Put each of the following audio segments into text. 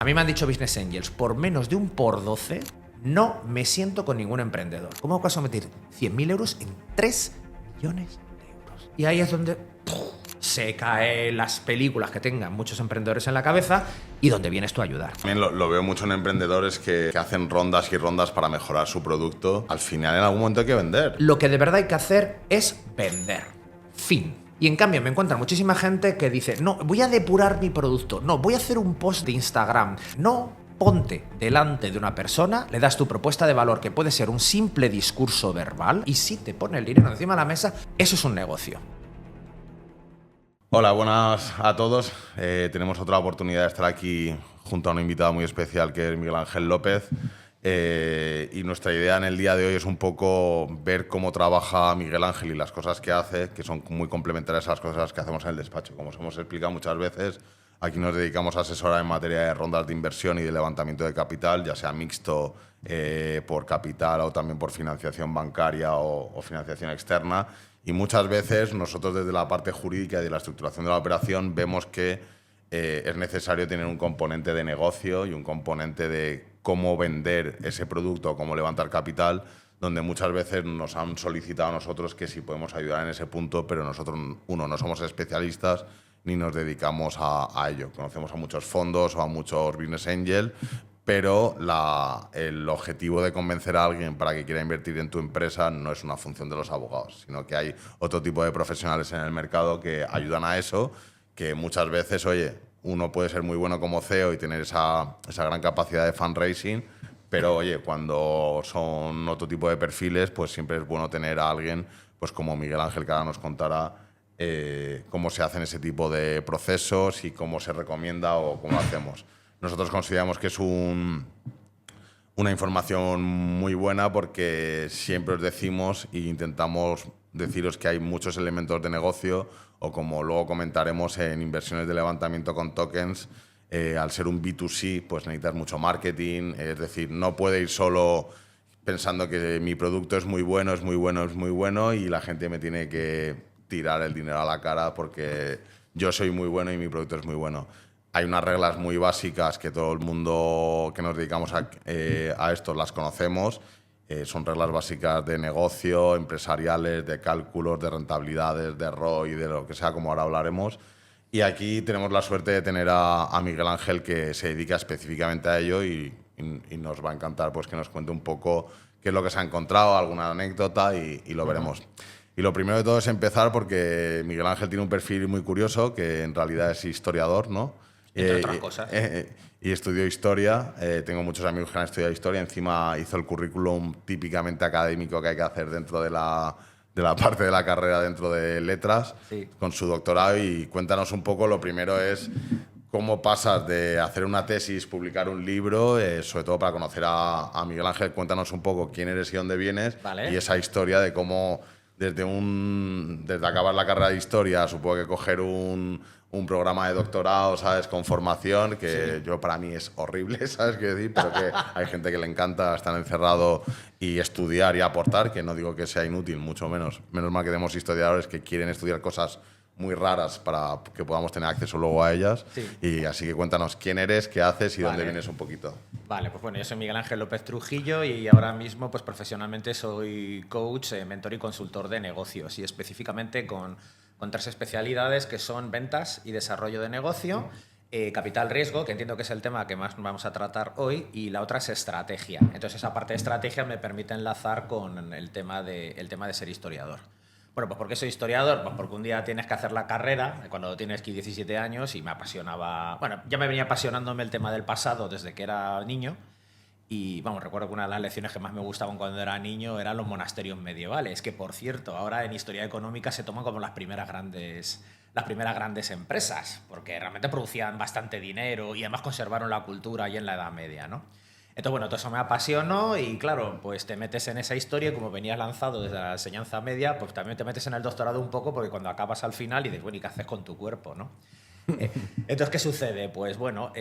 mí me han dicho Business Angels, por menos de un por 12 no me siento con ningún emprendedor. ¿Cómo vas a meter 100.000 euros en 3 millones de euros? Y ahí es donde se caen las películas que tengan muchos emprendedores en la cabeza y donde vienes tú a ayudar. También lo veo mucho en emprendedores que hacen rondas y rondas para mejorar su producto. Al final, en algún momento hay que vender. Lo que de verdad hay que hacer es vender. Fin. Y en cambio me encuentra muchísima gente que dice, no, voy a depurar mi producto, no, voy a hacer un post de Instagram, no, ponte delante de una persona, le das tu propuesta de valor, que puede ser un simple discurso verbal, y si te pone el dinero encima de la mesa, eso es un negocio. Hola, buenas a todos. Tenemos otra oportunidad de estar aquí junto a un invitado muy especial que es Miguel Ángel López. Y nuestra idea en el día de hoy es un poco ver cómo trabaja Miguel Ángel y las cosas que hace, que son muy complementarias a las cosas que hacemos en el despacho. Como os hemos explicado muchas veces, aquí nos dedicamos a asesorar en materia de rondas de inversión y de levantamiento de capital, ya sea mixto por capital o también por financiación bancaria o financiación externa. Y muchas veces nosotros desde la parte jurídica y de la estructuración de la operación vemos que es necesario tener un componente de negocio y un componente de cómo vender ese producto, cómo levantar capital, donde muchas veces nos han solicitado a nosotros que si podemos ayudar en ese punto, pero nosotros, no somos especialistas ni nos dedicamos a ello. Conocemos a muchos fondos o a muchos business angel, pero el objetivo de convencer a alguien para que quiera invertir en tu empresa no es una función de los abogados, sino que hay otro tipo de profesionales en el mercado que ayudan a eso, que muchas veces, oye, uno puede ser muy bueno como CEO y tener esa gran capacidad de fundraising, pero oye, cuando son otro tipo de perfiles, pues siempre es bueno tener a alguien pues como Miguel Ángel, que ahora nos contará cómo se hacen ese tipo de procesos y cómo se recomienda o cómo lo hacemos. Nosotros consideramos que es una información muy buena porque siempre os decimos e intentamos deciros que hay muchos elementos de negocio o, como luego comentaremos, en inversiones de levantamiento con tokens, al ser un B2C, pues necesitas mucho marketing, es decir, no puede ir solo pensando que mi producto es muy bueno, es muy bueno, es muy bueno y la gente me tiene que tirar el dinero a la cara porque yo soy muy bueno y mi producto es muy bueno. Hay unas reglas muy básicas que todo el mundo que nos dedicamos a esto las conocemos. Son reglas básicas de negocio, empresariales, de cálculos, de rentabilidades, de ROI, de lo que sea, como ahora hablaremos. Y aquí tenemos la suerte de tener a Miguel Ángel, que se dedica específicamente a ello y nos va a encantar pues, que nos cuente un poco qué es lo que se ha encontrado, alguna anécdota y lo veremos. Y lo primero de todo es empezar porque Miguel Ángel tiene un perfil muy curioso, que en realidad es historiador, ¿no? Entre otras cosas. Y estudió historia. Tengo muchos amigos que han estudiado historia. Encima hizo el currículum típicamente académico que hay que hacer dentro de la parte de la carrera, dentro de letras, sí, con su doctorado. Y cuéntanos un poco, lo primero es cómo pasas de hacer una tesis, publicar un libro, sobre todo para conocer a Miguel Ángel. Cuéntanos un poco quién eres y dónde vienes, vale, y esa historia de cómo desde acabar la carrera de historia, supongo que coger un programa de doctorado, ¿sabes?, con formación, que sí, yo para mí es horrible, ¿sabes qué decir? Pero que hay gente que le encanta estar encerrado y estudiar y aportar, que no digo que sea inútil, mucho menos. Menos mal que tenemos historiadores que quieren estudiar cosas muy raras para que podamos tener acceso luego a ellas. Sí. Y así que cuéntanos quién eres, qué haces y dónde vienes un poquito. Vale, pues bueno, yo soy Miguel Ángel López Trujillo y ahora mismo pues profesionalmente soy coach, mentor y consultor de negocios y específicamente con 3 especialidades que son ventas y desarrollo de negocio, capital riesgo, que entiendo que es el tema que más vamos a tratar hoy, y la otra es estrategia. Entonces esa parte de estrategia me permite enlazar con el tema de ser historiador. Bueno, pues ¿por qué soy historiador? Pues porque un día tienes que hacer la carrera, cuando tienes 17 años, y me apasionaba... Bueno, ya me venía apasionándome el tema del pasado desde que era niño, y vamos, recuerdo que una de las lecciones que más me gustaban cuando era niño eran los monasterios medievales, que por cierto, ahora en historia económica se toman como las primeras grandes empresas, porque realmente producían bastante dinero y además conservaron la cultura ahí en la Edad Media, ¿no? Entonces, bueno, todo eso me apasionó y, claro, pues te metes en esa historia y como venías lanzado desde la enseñanza media, pues también te metes en el doctorado un poco porque cuando acabas al final y dices, bueno, ¿y qué haces con tu cuerpo, no? Entonces, ¿qué sucede? Pues bueno,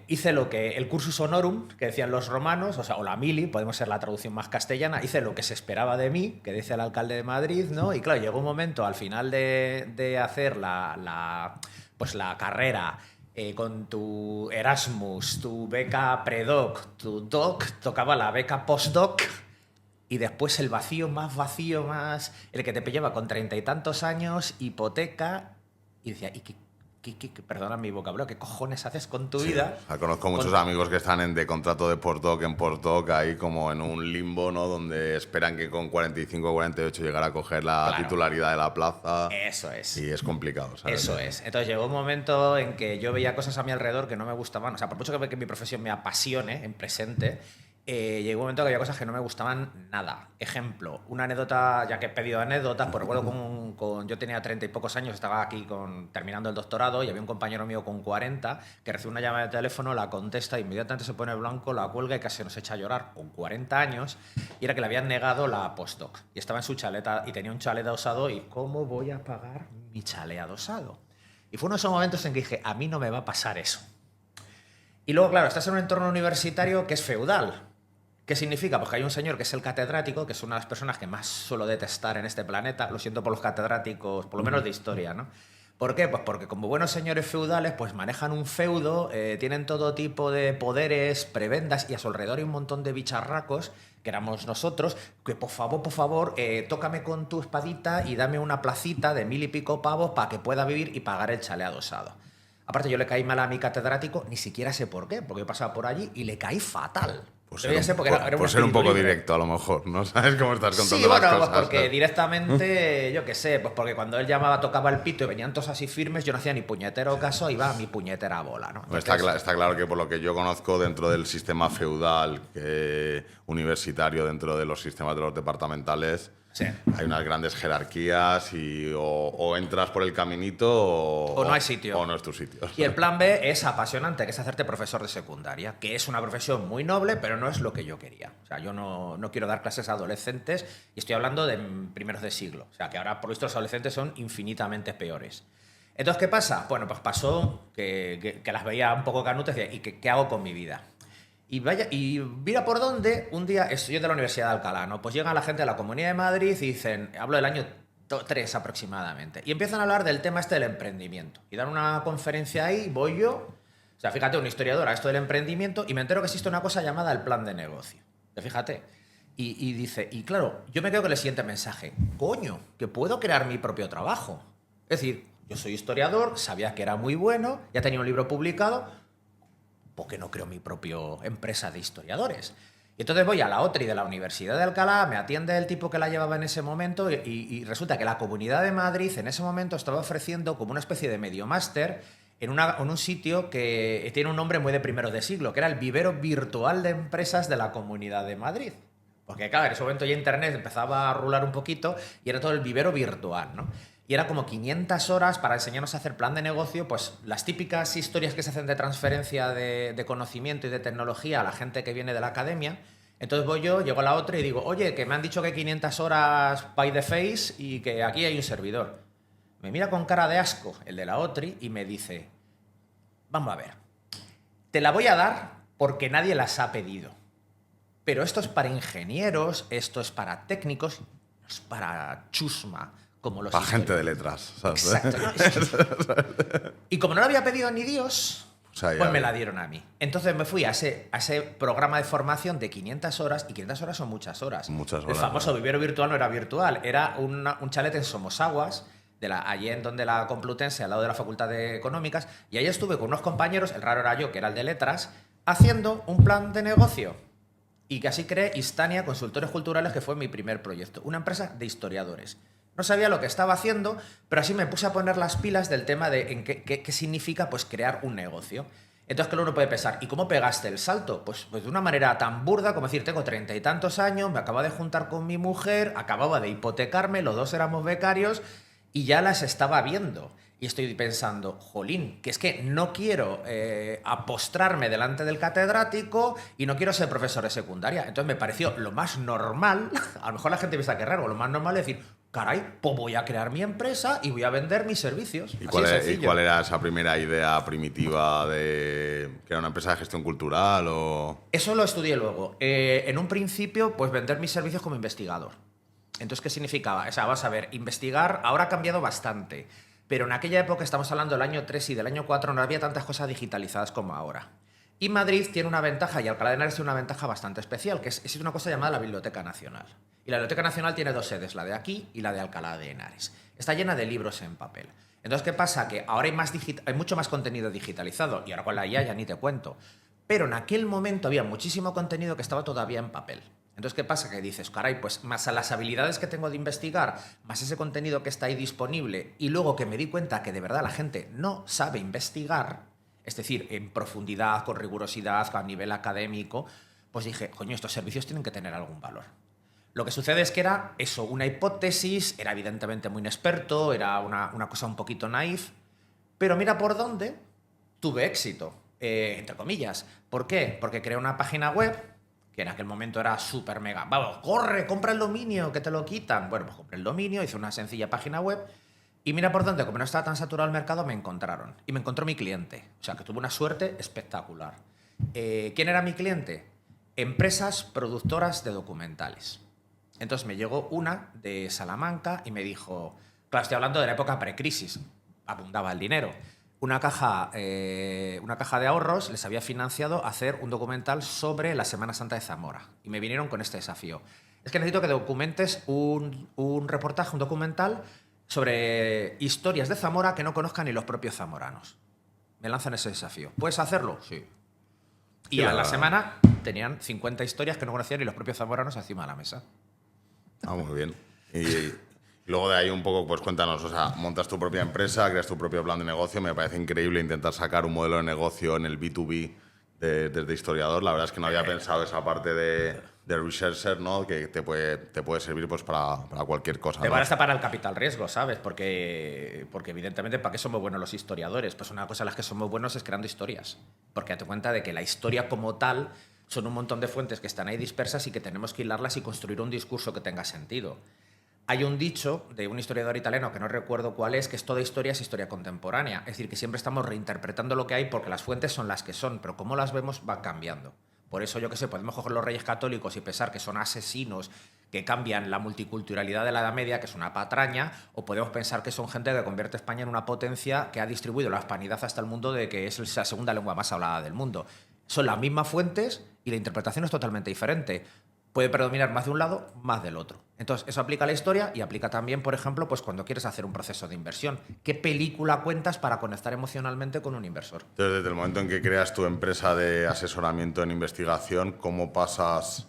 hice lo que el cursus honorum, que decían los romanos, o la mili, podemos ser la traducción más castellana, hice lo que se esperaba de mí, que dice el alcalde de Madrid, ¿no? Y claro, llegó un momento al final de hacer pues la carrera, con tu Erasmus, tu beca predoc, tu doc, tocaba la beca postdoc y después el vacío, más el que te pillaba con 30 y tantos años, hipoteca, y decía, ¿y perdona mi vocabulario, qué cojones haces con tu vida? O sea, conozco muchos amigos que están de contrato de postdoc en postdoc, ahí como en un limbo, ¿no? Donde esperan que con 45 o 48 llegara a coger la titularidad de la plaza. Eso es. Y es complicado, ¿sabes? Eso es. Entonces llegó un momento en que yo veía cosas a mi alrededor que no me gustaban. O sea, por mucho que mi profesión me apasione en presente, llegó un momento que había cosas que no me gustaban nada. Ejemplo, una anécdota, ya que he pedido anécdotas, pues recuerdo yo tenía 30 y pocos años, estaba aquí terminando el doctorado y había un compañero mío con 40 que recibe una llamada de teléfono, la contesta, inmediatamente se pone blanco, la cuelga y casi nos echa a llorar con 40 años, y era que le habían negado la postdoc. Y estaba en su chaleta y tenía un chalet adosado y ¿cómo voy a pagar mi chalet adosado? Y fue uno de esos momentos en que dije, a mí no me va a pasar eso. Y luego, claro, estás en un entorno universitario que es feudal. ¿Qué significa? Pues que hay un señor que es el catedrático, que es una de las personas que más suelo detestar en este planeta. Lo siento por los catedráticos, por lo menos de historia, ¿no? ¿Por qué? Pues porque como buenos señores feudales, pues manejan un feudo, tienen todo tipo de poderes, prebendas, y a su alrededor hay un montón de bicharracos, que éramos nosotros, que por favor, tócame con tu espadita y dame una placita de 1000 y pico pavos para que pueda vivir y pagar el chalet adosado. Aparte, yo le caí mal a mi catedrático, ni siquiera sé por qué, porque yo pasaba por allí y le caí fatal. Pues ser un poco directo, a lo mejor, ¿no? ¿Sabes cómo estás contando las cosas? Pues porque directamente, yo qué sé, pues porque cuando él llamaba, tocaba el pito y venían todos así firmes, yo no hacía ni puñetero caso, iba a mi puñetera bola, ¿no? Entonces, está claro que por lo que yo conozco dentro del sistema feudal universitario, dentro de los sistemas de los departamentales, sí, hay unas grandes jerarquías y o entras por el caminito o no hay sitio. O no es tu sitio. Y el plan B es apasionante, que es hacerte profesor de secundaria, que es una profesión muy noble, pero no es lo que yo quería. O sea, yo no quiero dar clases a adolescentes y estoy hablando de primeros de siglo. O sea, que ahora por visto los adolescentes son infinitamente peores. Entonces, ¿qué pasa? Bueno, pues pasó que las veía un poco canutes y decía, ¿y qué hago con mi vida? Y mira por dónde, un día, estoy de la Universidad de Alcalá, ¿no? Pues llega la gente de la Comunidad de Madrid y dicen, hablo del año 3 aproximadamente, y empiezan a hablar del tema este del emprendimiento. Y dan una conferencia ahí, voy yo, o sea, fíjate, una historiadora, esto del emprendimiento, y me entero que existe una cosa llamada el plan de negocio. Fíjate. Y dice, y claro, yo me quedo con el siguiente mensaje, coño, que puedo crear mi propio trabajo. Es decir, yo soy historiador, sabía que era muy bueno, ya tenía un libro publicado, ¿por qué no creo mi propia empresa de historiadores? Y entonces voy a la OTRI de la Universidad de Alcalá, me atiende el tipo que la llevaba en ese momento y resulta que la Comunidad de Madrid en ese momento estaba ofreciendo como una especie de medio máster en un sitio que tiene un nombre muy de primeros de siglo, que era el vivero virtual de empresas de la Comunidad de Madrid. Porque claro, en ese momento ya Internet empezaba a rular un poquito y era todo el vivero virtual, ¿no? Y era como 500 horas para enseñarnos a hacer plan de negocio, pues las típicas historias que se hacen de transferencia de conocimiento y de tecnología a la gente que viene de la academia. Entonces voy yo, llego a la otra y digo, oye, que me han dicho que 500 horas by the face y que aquí hay un servidor. Me mira con cara de asco el de la OTRI y me dice, vamos a ver, te la voy a dar porque nadie las ha pedido. Pero esto es para ingenieros, esto es para técnicos, no es para chusma. Para gente de letras, ¿sabes? Exacto. ¿No? Y como no lo había pedido ni Dios, pues me la dieron a mí. Entonces me fui a ese programa de formación de 500 horas, y 500 horas son muchas horas. Muchas horas. El famoso vivero virtual no era virtual, era un chalet en Somosaguas, allí en donde la Complutense, al lado de la Facultad de Económicas, y ahí estuve con unos compañeros, el raro era yo, que era el de letras, haciendo un plan de negocio. Y que así creé Istania Consultores Culturales, que fue mi primer proyecto, una empresa de historiadores. No sabía lo que estaba haciendo, pero así me puse a poner las pilas del tema de qué significa pues, crear un negocio. Entonces, claro, uno puede pensar, ¿y cómo pegaste el salto? Pues de una manera tan burda como decir, tengo 30 y tantos años, me acababa de juntar con mi mujer, acababa de hipotecarme, los dos éramos becarios y ya las estaba viendo. Y estoy pensando, jolín, que es que no quiero apostrarme delante del catedrático y no quiero ser profesor de secundaria. Entonces me pareció lo más normal, a lo mejor la gente piensa que es raro, lo más normal es decir, caray, pues voy a crear mi empresa y voy a vender mis servicios. ¿Y cuál era esa primera idea primitiva de que era una empresa de gestión cultural? Eso lo estudié luego. En un principio, pues vender mis servicios como investigador. Entonces, ¿qué significaba? O sea, vas a ver, investigar ahora ha cambiado bastante. Pero en aquella época, estamos hablando del año 3 y del año 4, no había tantas cosas digitalizadas como ahora. Y Madrid tiene una ventaja, y Alcalá de Henares tiene una ventaja bastante especial, que es una cosa llamada la Biblioteca Nacional. Y la Biblioteca Nacional tiene dos sedes, la de aquí y la de Alcalá de Henares. Está llena de libros en papel. Entonces, ¿qué pasa? Que ahora hay mucho más contenido digitalizado, y ahora con la IA ya ni te cuento. Pero en aquel momento había muchísimo contenido que estaba todavía en papel. Entonces, ¿qué pasa? Que dices, caray, pues más a las habilidades que tengo de investigar, más ese contenido que está ahí disponible, y luego que me di cuenta que de verdad la gente no sabe investigar, es decir, en profundidad, con rigurosidad, a nivel académico, pues dije, coño, estos servicios tienen que tener algún valor. Lo que sucede es que era eso, una hipótesis, era evidentemente muy inexperto, era una cosa un poquito naif, pero mira por dónde tuve éxito, entre comillas. ¿Por qué? Porque creé una página web que en aquel momento era súper mega. Vamos, corre, compra el dominio, que te lo quitan. Bueno, pues compré el dominio, hice una sencilla página web y mira por dónde, como no estaba tan saturado el mercado, me encontraron. Y me encontró mi cliente. O sea, que tuve una suerte espectacular. ¿Quién era mi cliente? Empresas productoras de documentales. Entonces me llegó una de Salamanca y me dijo, claro, estoy hablando de la época precrisis, abundaba el dinero. Una caja de ahorros les había financiado hacer un documental sobre la Semana Santa de Zamora. Y me vinieron con este desafío. Es que necesito que documentes un reportaje, un documental sobre historias de Zamora que no conozcan ni los propios zamoranos. Me lanzan ese desafío. ¿Puedes hacerlo? Sí. Y a la semana tenían 50 historias que no conocían ni los propios zamoranos encima de la mesa. Ah, muy bien. Y luego de ahí un poco, pues cuéntanos, o sea, montas tu propia empresa, creas tu propio plan de negocio. Me parece increíble intentar sacar un modelo de negocio en el B2B desde historiador. La verdad es que no había pensado esa parte de researcher, ¿no? Que te puede servir pues para cualquier cosa. Te ¿no? van hasta para el capital riesgo, ¿sabes? Porque evidentemente, ¿para qué somos buenos los historiadores? Pues una cosa en las que somos buenos es creando historias. Porque date cuenta de que la historia como tal son un montón de fuentes que están ahí dispersas y que tenemos que hilarlas y construir un discurso que tenga sentido. Hay un dicho de un historiador italiano, que no recuerdo cuál es toda historia es historia contemporánea. Es decir, que siempre estamos reinterpretando lo que hay porque las fuentes son las que son, pero como las vemos van cambiando. Por eso, yo qué sé, podemos coger los reyes católicos y pensar que son asesinos que cambian la multiculturalidad de la Edad Media, que es una patraña, o podemos pensar que son gente que convierte a España en una potencia que ha distribuido la hispanidad hasta el mundo de que es la segunda lengua más hablada del mundo. Son las mismas fuentes y la interpretación es totalmente diferente. Puede predominar más de un lado, más del otro. Entonces, eso aplica a la historia y aplica también, por ejemplo, pues cuando quieres hacer un proceso de inversión. ¿Qué película cuentas para conectar emocionalmente con un inversor? Entonces, desde el momento en que creas tu empresa de asesoramiento en investigación, ¿cómo pasas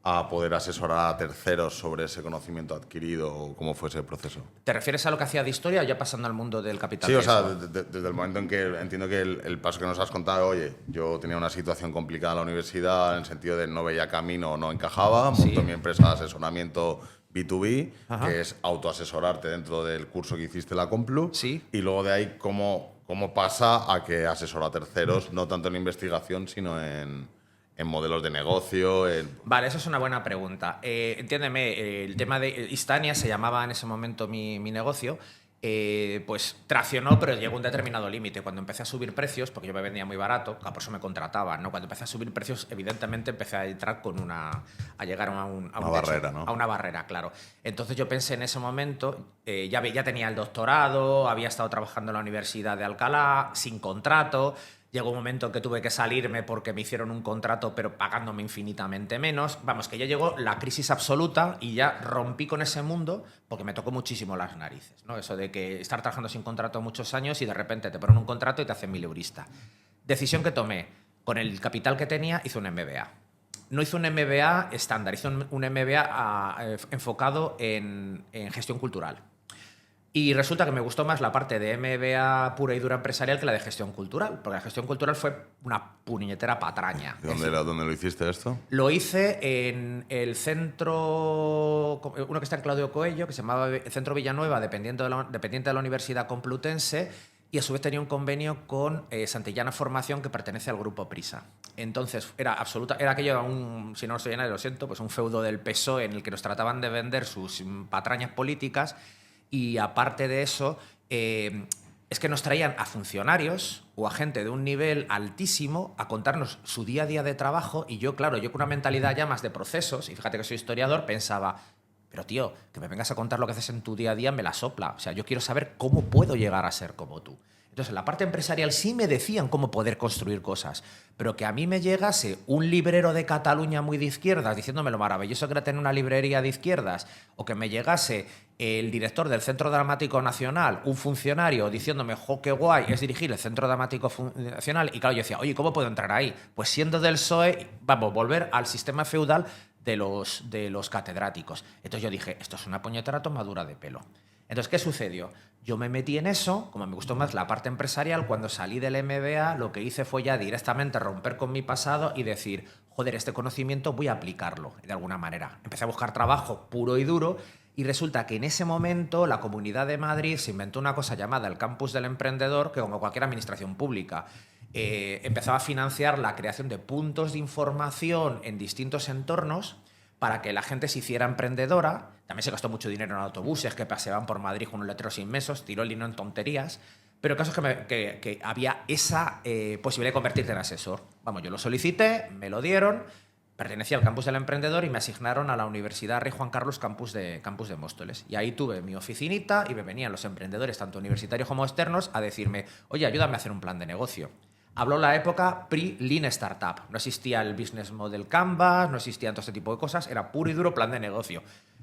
a poder asesorar a terceros sobre ese conocimiento adquirido o cómo fue ese proceso? ¿Te refieres a lo que hacía de historia o ya pasando al mundo del capital? Sí, o sea, desde el momento en que entiendo que el paso que nos has contado, oye, yo tenía una situación complicada en la universidad en el sentido de no veía camino, no encajaba, monto mi empresa de asesoramiento B2B, Ajá. que es autoasesorarte dentro del curso que hiciste la Complu, Sí. y luego de ahí cómo pasa a que asesora a terceros, no tanto en investigación, sino en modelos de negocio. Vale, eso es una buena pregunta. Entiéndeme, el tema de Istania se llamaba en ese momento mi negocio. Pues traccionó, pero llegó a un determinado límite. Cuando empecé a subir precios, porque yo me vendía muy barato, por eso me contrataban, ¿no? Cuando empecé a subir precios, evidentemente empecé a entrar a llegar a un Una barrera, ¿no? A una barrera, claro. Entonces yo pensé en ese momento, ya tenía el doctorado, había estado trabajando en la Universidad de Alcalá, sin contrato. Llegó un momento en que tuve que salirme porque me hicieron un contrato, pero pagándome infinitamente menos. Vamos, que ya llegó la crisis absoluta y ya rompí con ese mundo porque me tocó muchísimo las narices, ¿no? Eso de que estar trabajando sin contrato muchos años y de repente te ponen un contrato y te hacen mileurista. Decisión que tomé. Con el capital que tenía, hice un MBA. No hice un MBA estándar, hice un MBA enfocado en gestión cultural. Y resulta que me gustó más la parte de MBA pura y dura empresarial que la de gestión cultural, porque la gestión cultural fue una puñetera patraña. ¿Dónde lo hiciste esto? Lo hice en el centro, uno que está en Claudio Coello, que se llamaba Centro Villanueva, dependiente de la Universidad Complutense, y a su vez tenía un convenio con Santillana Formación, que pertenece al Grupo Prisa. Entonces, era aquello, si no lo soy nadie, lo siento, pues un feudo del PSOE en el que nos trataban de vender sus patrañas políticas. Y aparte de eso, es que nos traían a funcionarios o a gente de un nivel altísimo a contarnos su día a día de trabajo y yo, claro, yo con una mentalidad ya más de procesos, y fíjate que soy historiador, pensaba, pero tío, que me vengas a contar lo que haces en tu día a día me la sopla. O sea, yo quiero saber cómo puedo llegar a ser como tú. Entonces, en la parte empresarial sí me decían cómo poder construir cosas, pero que a mí me llegase un librero de Cataluña muy de izquierdas diciéndome lo maravilloso que era tener una librería de izquierdas, o que me llegase el director del Centro Dramático Nacional, un funcionario, diciéndome, jo, qué guay es dirigir el Centro Dramático Nacional, y claro, yo decía, oye, ¿cómo puedo entrar ahí? Pues siendo del PSOE, vamos, volver al sistema feudal de los catedráticos. Entonces yo dije, esto es una puñetera tomadura de pelo. Entonces, ¿qué sucedió? Yo me metí en eso, como me gustó más la parte empresarial, cuando salí del MBA lo que hice fue ya directamente romper con mi pasado y decir, joder, este conocimiento voy a aplicarlo de alguna manera. Empecé a buscar trabajo puro y duro y resulta que en ese momento la Comunidad de Madrid se inventó una cosa llamada el Campus del Emprendedor, que como cualquier administración pública empezaba a financiar la creación de puntos de información en distintos entornos para que la gente se hiciera emprendedora. También se gastó mucho dinero en autobuses que paseaban por Madrid con unos letreros inmensos, tiró el dinero en tonterías, pero el caso es que había esa posibilidad de convertirte en asesor. Vamos, yo lo solicité, me lo dieron, pertenecía al Campus del Emprendedor y me asignaron a la Universidad Rey Juan Carlos Campus de Móstoles. Y ahí tuve mi oficinita y me venían los emprendedores, tanto universitarios como externos, a decirme, oye, ayúdame a hacer un plan de negocio. Habló la época pre-Lean Startup. No existía el Business Model Canvas, no existía todo este tipo de cosas, era puro y duro plan de negocio.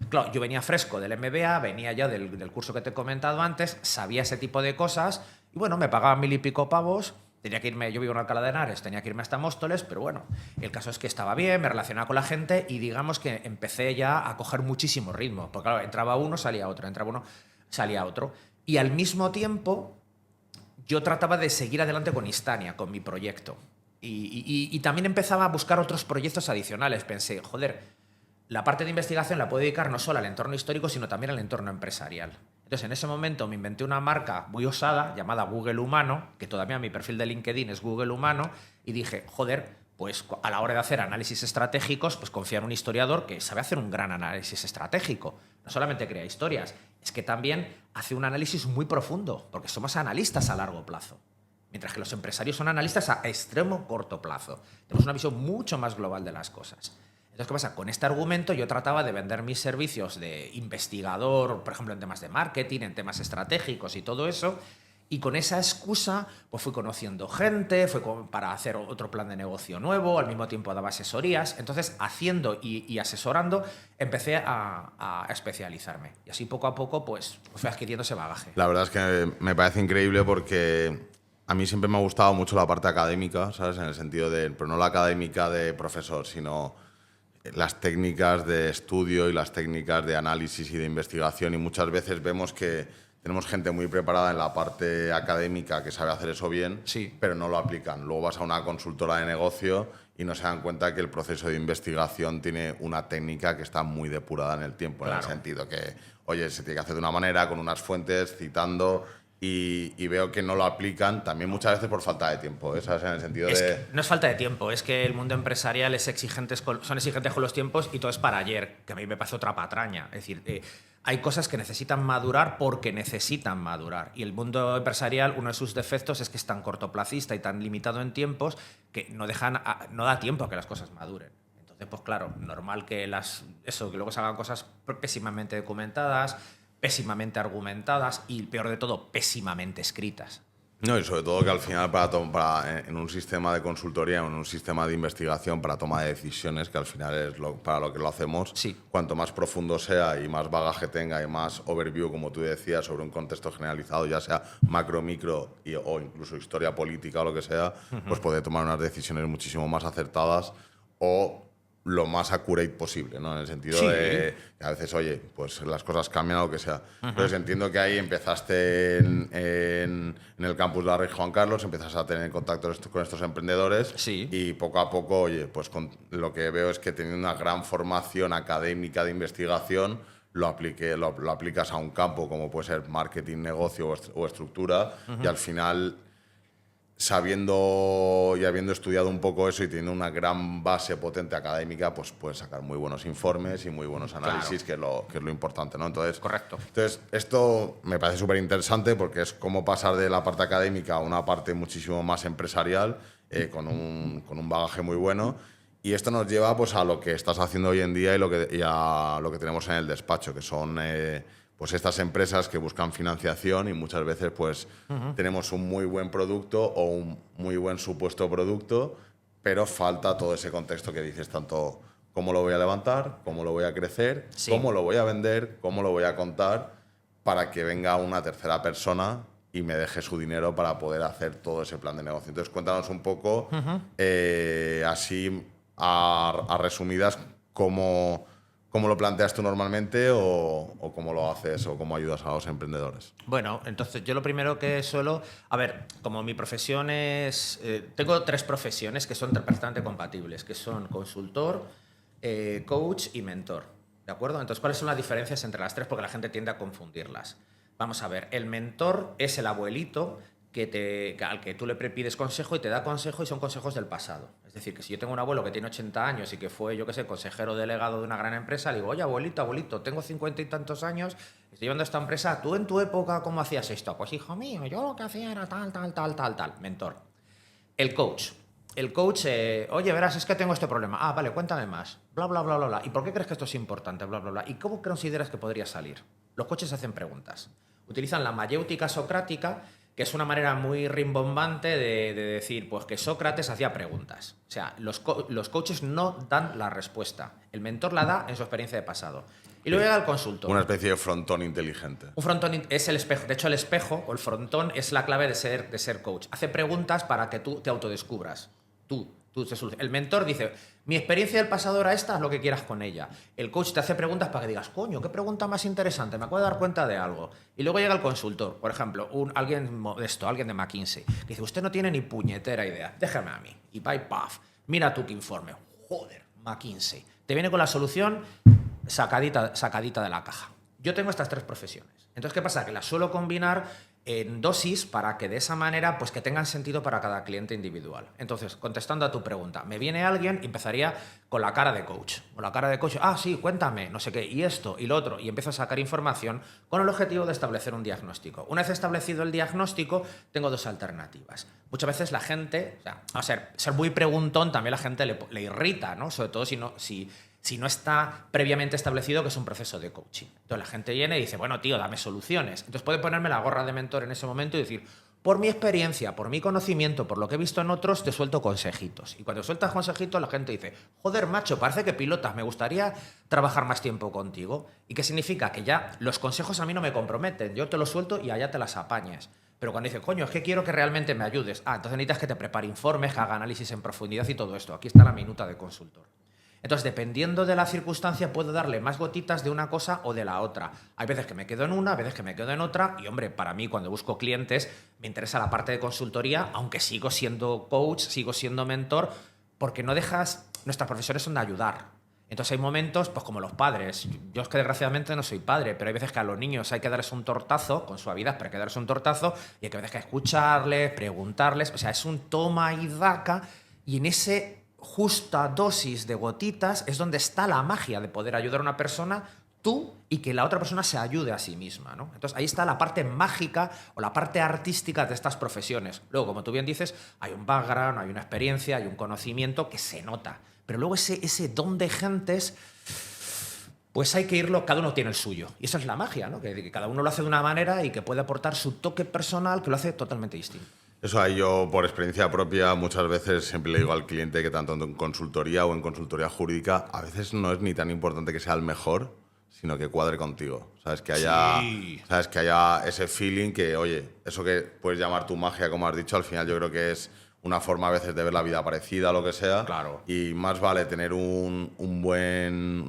Claro, yo venía fresco del MBA, venía ya del curso que te he comentado antes, sabía ese tipo de cosas y bueno, me pagaban 1000 y pico pavos, tenía que irme, yo vivo en Alcalá de Henares, tenía que irme hasta Móstoles, pero bueno, el caso es que estaba bien, me relacionaba con la gente y digamos que empecé ya a coger muchísimo ritmo, porque claro, entraba uno, salía otro, entraba uno, salía otro. Y al mismo tiempo yo trataba de seguir adelante con Instania, con mi proyecto. Y también empezaba a buscar otros proyectos adicionales. Pensé, joder, la parte de investigación la puedo dedicar no solo al entorno histórico, sino también al entorno empresarial. Entonces, en ese momento me inventé una marca muy osada llamada Google Humano, que todavía mi perfil de LinkedIn es Google Humano, y dije, joder, pues a la hora de hacer análisis estratégicos, pues confía en un historiador que sabe hacer un gran análisis estratégico. No solamente crea historias, es que también hace un análisis muy profundo, porque somos analistas a largo plazo, mientras que los empresarios son analistas a extremo corto plazo. Tenemos una visión mucho más global de las cosas. Entonces, ¿qué pasa? Con este argumento yo trataba de vender mis servicios de investigador, por ejemplo, en temas de marketing, en temas estratégicos y todo eso. Y con esa excusa, pues fui conociendo gente, para hacer otro plan de negocio nuevo, al mismo tiempo daba asesorías. Entonces, haciendo y asesorando, empecé a especializarme. Y así poco a poco, pues fui adquiriendo ese bagaje. La verdad es que me parece increíble porque a mí siempre me ha gustado mucho la parte académica, ¿sabes? En el sentido de, pero no la académica de profesor, sino las técnicas de estudio y las técnicas de análisis y de investigación. Y muchas veces vemos que tenemos gente muy preparada en la parte académica que sabe hacer eso bien, sí, pero no lo aplican. Luego vas a una consultora de negocio y no se dan cuenta que el proceso de investigación tiene una técnica que está muy depurada en el tiempo, claro. En el sentido que, oye, se tiene que hacer de una manera, con unas fuentes, citando, y veo que no lo aplican también muchas veces por falta de tiempo, ¿sabes? En el sentido de... No es falta de tiempo, es que el mundo empresarial son exigentes con los tiempos y todo es para ayer, que a mí me parece otra patraña. Es decir, hay cosas que necesitan madurar porque necesitan madurar. Y el mundo empresarial, uno de sus defectos es que es tan cortoplacista y tan limitado en tiempos que no da tiempo a que las cosas maduren. Entonces, pues claro, normal que que luego se hagan cosas pésimamente documentadas, pésimamente argumentadas y, peor de todo, pésimamente escritas. No, y sobre todo que al final en un sistema de consultoría, en un sistema de investigación para toma de decisiones, que al final es para lo que lo hacemos, sí. Cuanto más profundo sea y más bagaje tenga y más overview, como tú decías, sobre un contexto generalizado, ya sea macro, micro o incluso historia política o lo que sea, pues puede tomar unas decisiones muchísimo más acertadas o lo más accurate posible, ¿no? En el sentido de que a veces, oye, pues las cosas cambian o lo que sea. Entonces entiendo que ahí empezaste en el campus de la Rey Juan Carlos, empezaste a tener contacto con estos emprendedores y poco a poco, oye, pues lo que veo es que teniendo una gran formación académica de investigación, lo aplicas a un campo como puede ser marketing, negocio o estructura y al final... sabiendo y habiendo estudiado un poco eso y teniendo una gran base potente académica, pues puedes sacar muy buenos informes y muy buenos análisis, claro. que es lo importante, ¿no? Entonces, correcto. Entonces, esto me parece súper interesante porque es como pasar de la parte académica a una parte muchísimo más empresarial, con un bagaje muy bueno. Y esto nos lleva pues, a lo que estás haciendo hoy en día y a lo que tenemos en el despacho, que son pues estas empresas que buscan financiación y muchas veces pues, tenemos un muy buen producto o un muy buen supuesto producto, pero falta todo ese contexto que dices, tanto cómo lo voy a levantar, cómo lo voy a crecer, Sí. cómo lo voy a vender, cómo lo voy a contar, para que venga una tercera persona y me deje su dinero para poder hacer todo ese plan de negocio. Entonces, cuéntanos un poco, así a resumidas, cómo lo planteas tú normalmente o cómo lo haces o cómo ayudas a los emprendedores. Bueno, entonces yo lo primero que suelo... A ver, como mi profesión es... tengo 3 profesiones que son perfectamente compatibles, que son consultor, coach y mentor. ¿De acuerdo? Entonces, ¿cuáles son las diferencias entre las 3? Porque la gente tiende a confundirlas. Vamos a ver, el mentor es el abuelito al que tú le pides consejo y te da consejo y son consejos del pasado. Es decir, que si yo tengo un abuelo que tiene 80 años y que fue, yo qué sé, consejero delegado de una gran empresa, le digo, oye, abuelito, tengo 50 y tantos años, estoy llevando esta empresa, ¿tú en tu época cómo hacías esto? Pues hijo mío, yo lo que hacía era tal. Mentor. El coach. Oye, verás, es que tengo este problema. Ah, vale, cuéntame más. Bla, bla, bla, bla, bla. ¿Y por qué crees que esto es importante? Bla, bla, bla. ¿Y cómo consideras que podría salir? Los coaches hacen preguntas. Utilizan la mayéutica socrática, que es una manera muy rimbombante de decir pues que Sócrates hacía preguntas. O sea, los coaches no dan la respuesta. El mentor la da en su experiencia de pasado. Y luego llega el consultor. Una especie de frontón inteligente. Un frontón es el espejo. De hecho, el espejo o el frontón es la clave de ser coach. Hace preguntas para que tú te autodescubras. El mentor dice, mi experiencia del pasado era esta, haz lo que quieras con ella. El coach te hace preguntas para que digas, coño, qué pregunta más interesante, me acabo de dar cuenta de algo. Y luego llega el consultor, por ejemplo, alguien modesto, alguien de McKinsey, que dice, usted no tiene ni puñetera idea, déjame a mí. Y va y paf, mira tú qué informe. Joder, McKinsey. Te viene con la solución sacadita de la caja. Yo tengo estas 3 profesiones. Entonces, ¿qué pasa? Que las suelo combinar en dosis para que de esa manera pues que tengan sentido para cada cliente individual. Entonces, contestando a tu pregunta, me viene alguien y empezaría con la cara de coach. Con la cara de coach, sí, cuéntame, no sé qué, y esto, y lo otro, y empiezo a sacar información con el objetivo de establecer un diagnóstico. Una vez establecido el diagnóstico, tengo 2 alternativas. Muchas veces la gente, ser muy preguntón también la gente le irrita, ¿no? Sobre todo si no está previamente establecido que es un proceso de coaching. Entonces la gente viene y dice, bueno, tío, dame soluciones. Entonces puede ponerme la gorra de mentor en ese momento y decir, por mi experiencia, por mi conocimiento, por lo que he visto en otros, te suelto consejitos. Y cuando sueltas consejitos, la gente dice, joder, macho, parece que pilotas, me gustaría trabajar más tiempo contigo. ¿Y qué significa? Que ya los consejos a mí no me comprometen, yo te los suelto y allá te las apañes. Pero cuando dices, coño, es que quiero que realmente me ayudes. Entonces necesitas que te prepare informes, que haga análisis en profundidad y todo esto. Aquí está la minuta de consultor. Entonces, dependiendo de la circunstancia, puedo darle más gotitas de una cosa o de la otra. Hay veces que me quedo en una, a veces que me quedo en otra. Y, hombre, para mí, cuando busco clientes, me interesa la parte de consultoría, aunque sigo siendo coach, sigo siendo mentor, porque no dejas... Nuestras profesiones son de ayudar. Entonces, hay momentos, pues como los padres. Yo es que, desgraciadamente, no soy padre, pero hay veces que a los niños hay que darles un tortazo, con suavidad, pero hay que darles un tortazo, y hay que veces que escucharles, preguntarles. O sea, es un toma y daca, y en ese... justa dosis de gotitas es donde está la magia de poder ayudar a una persona, tú, y que la otra persona se ayude a sí misma, ¿no? Entonces ahí está la parte mágica o la parte artística de estas profesiones. Luego, como tú bien dices, hay un background, hay una experiencia, hay un conocimiento que se nota. Pero luego ese don de gentes, pues hay que irlo, cada uno tiene el suyo. Y esa es la magia, ¿no? Que cada uno lo hace de una manera y que puede aportar su toque personal que lo hace totalmente distinto. Eso ahí yo, por experiencia propia, muchas veces siempre le digo al cliente que tanto en consultoría o en consultoría jurídica, a veces no es ni tan importante que sea el mejor, sino que cuadre contigo. ¿Sabes? Que haya ese feeling que, oye, eso que puedes llamar tu magia, como has dicho, al final yo creo que es una forma a veces de ver la vida parecida, lo que sea. Claro. Y más vale tener una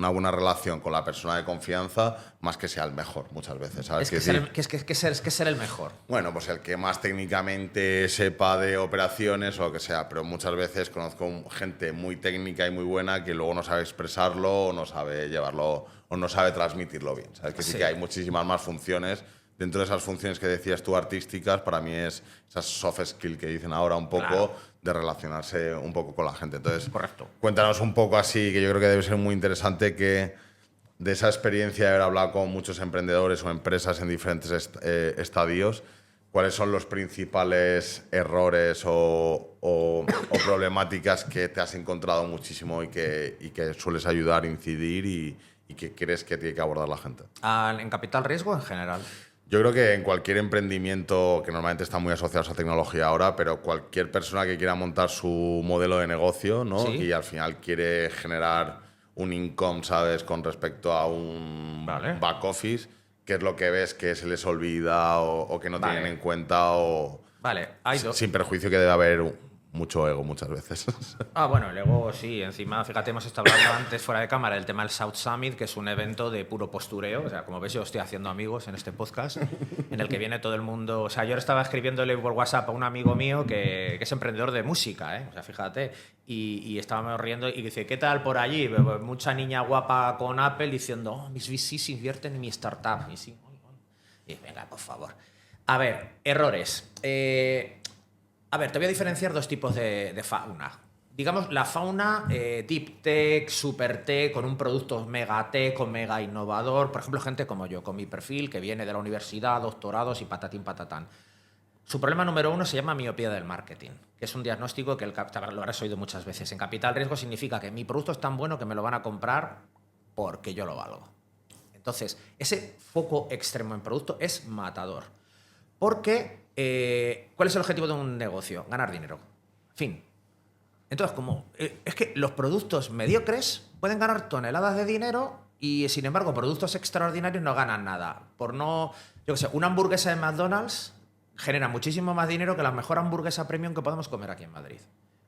buena relación con la persona de confianza más que sea el mejor, muchas veces. ¿Sabes? Es que ser el mejor. Bueno, pues el que más técnicamente sepa de operaciones o lo que sea, pero muchas veces conozco gente muy técnica y muy buena que luego no sabe expresarlo o no sabe llevarlo o no sabe transmitirlo bien. ¿Sabes? Que sí que hay muchísimas más funciones. Dentro de esas funciones que decías tú artísticas, para mí es esas soft skills que dicen ahora un poco de relacionarse un poco con la gente. Entonces, correcto. Cuéntanos un poco así, que yo creo que debe ser muy interesante que de esa experiencia de haber hablado con muchos emprendedores o empresas en diferentes estadios, ¿cuáles son los principales errores o problemáticas que te has encontrado muchísimo y que sueles ayudar a incidir y que crees que tiene que abordar la gente? ¿En capital riesgo en general? Yo creo que en cualquier emprendimiento, que normalmente está muy asociado a esa tecnología ahora, pero cualquier persona que quiera montar su modelo de negocio, ¿no? Sí. Y al final quiere generar un income, ¿sabes?, con respecto a un Vale. back office, ¿qué es lo que ves que se les olvida o que no Vale. tienen en cuenta? Vale, hay dos. Sin perjuicio que debe haber mucho ego muchas veces. Bueno, luego sí, encima, fíjate, hemos estado hablando antes fuera de cámara del tema del South Summit, que es un evento de puro postureo. O sea, como ves, yo estoy haciendo amigos en este podcast, en el que viene todo el mundo. O sea, yo estaba escribiéndole por WhatsApp a un amigo mío que es emprendedor de música, ¿eh? O sea, fíjate, y estábamos riendo y dice, ¿qué tal por allí? Mucha niña guapa con Apple diciendo, oh, mis VCs invierten en mi startup. Y sí, y venga, por favor. A ver, errores. A ver, te voy a diferenciar dos tipos de fauna. Digamos, la fauna deep tech, super tech, con un producto mega tech o mega innovador. Por ejemplo, gente como yo, con mi perfil, que viene de la universidad, doctorados y patatín patatán. Su problema número uno se llama miopía del marketing, que es un diagnóstico que lo habrás oído muchas veces. En capital riesgo significa que mi producto es tan bueno que me lo van a comprar porque yo lo valgo. Entonces, ese foco extremo en producto es matador. Porque, ¿cuál es el objetivo de un negocio? Ganar dinero. Fin. Entonces, es que los productos mediocres pueden ganar toneladas de dinero y, sin embargo, productos extraordinarios no ganan nada. Yo qué sé, una hamburguesa de McDonald's genera muchísimo más dinero que la mejor hamburguesa premium que podemos comer aquí en Madrid.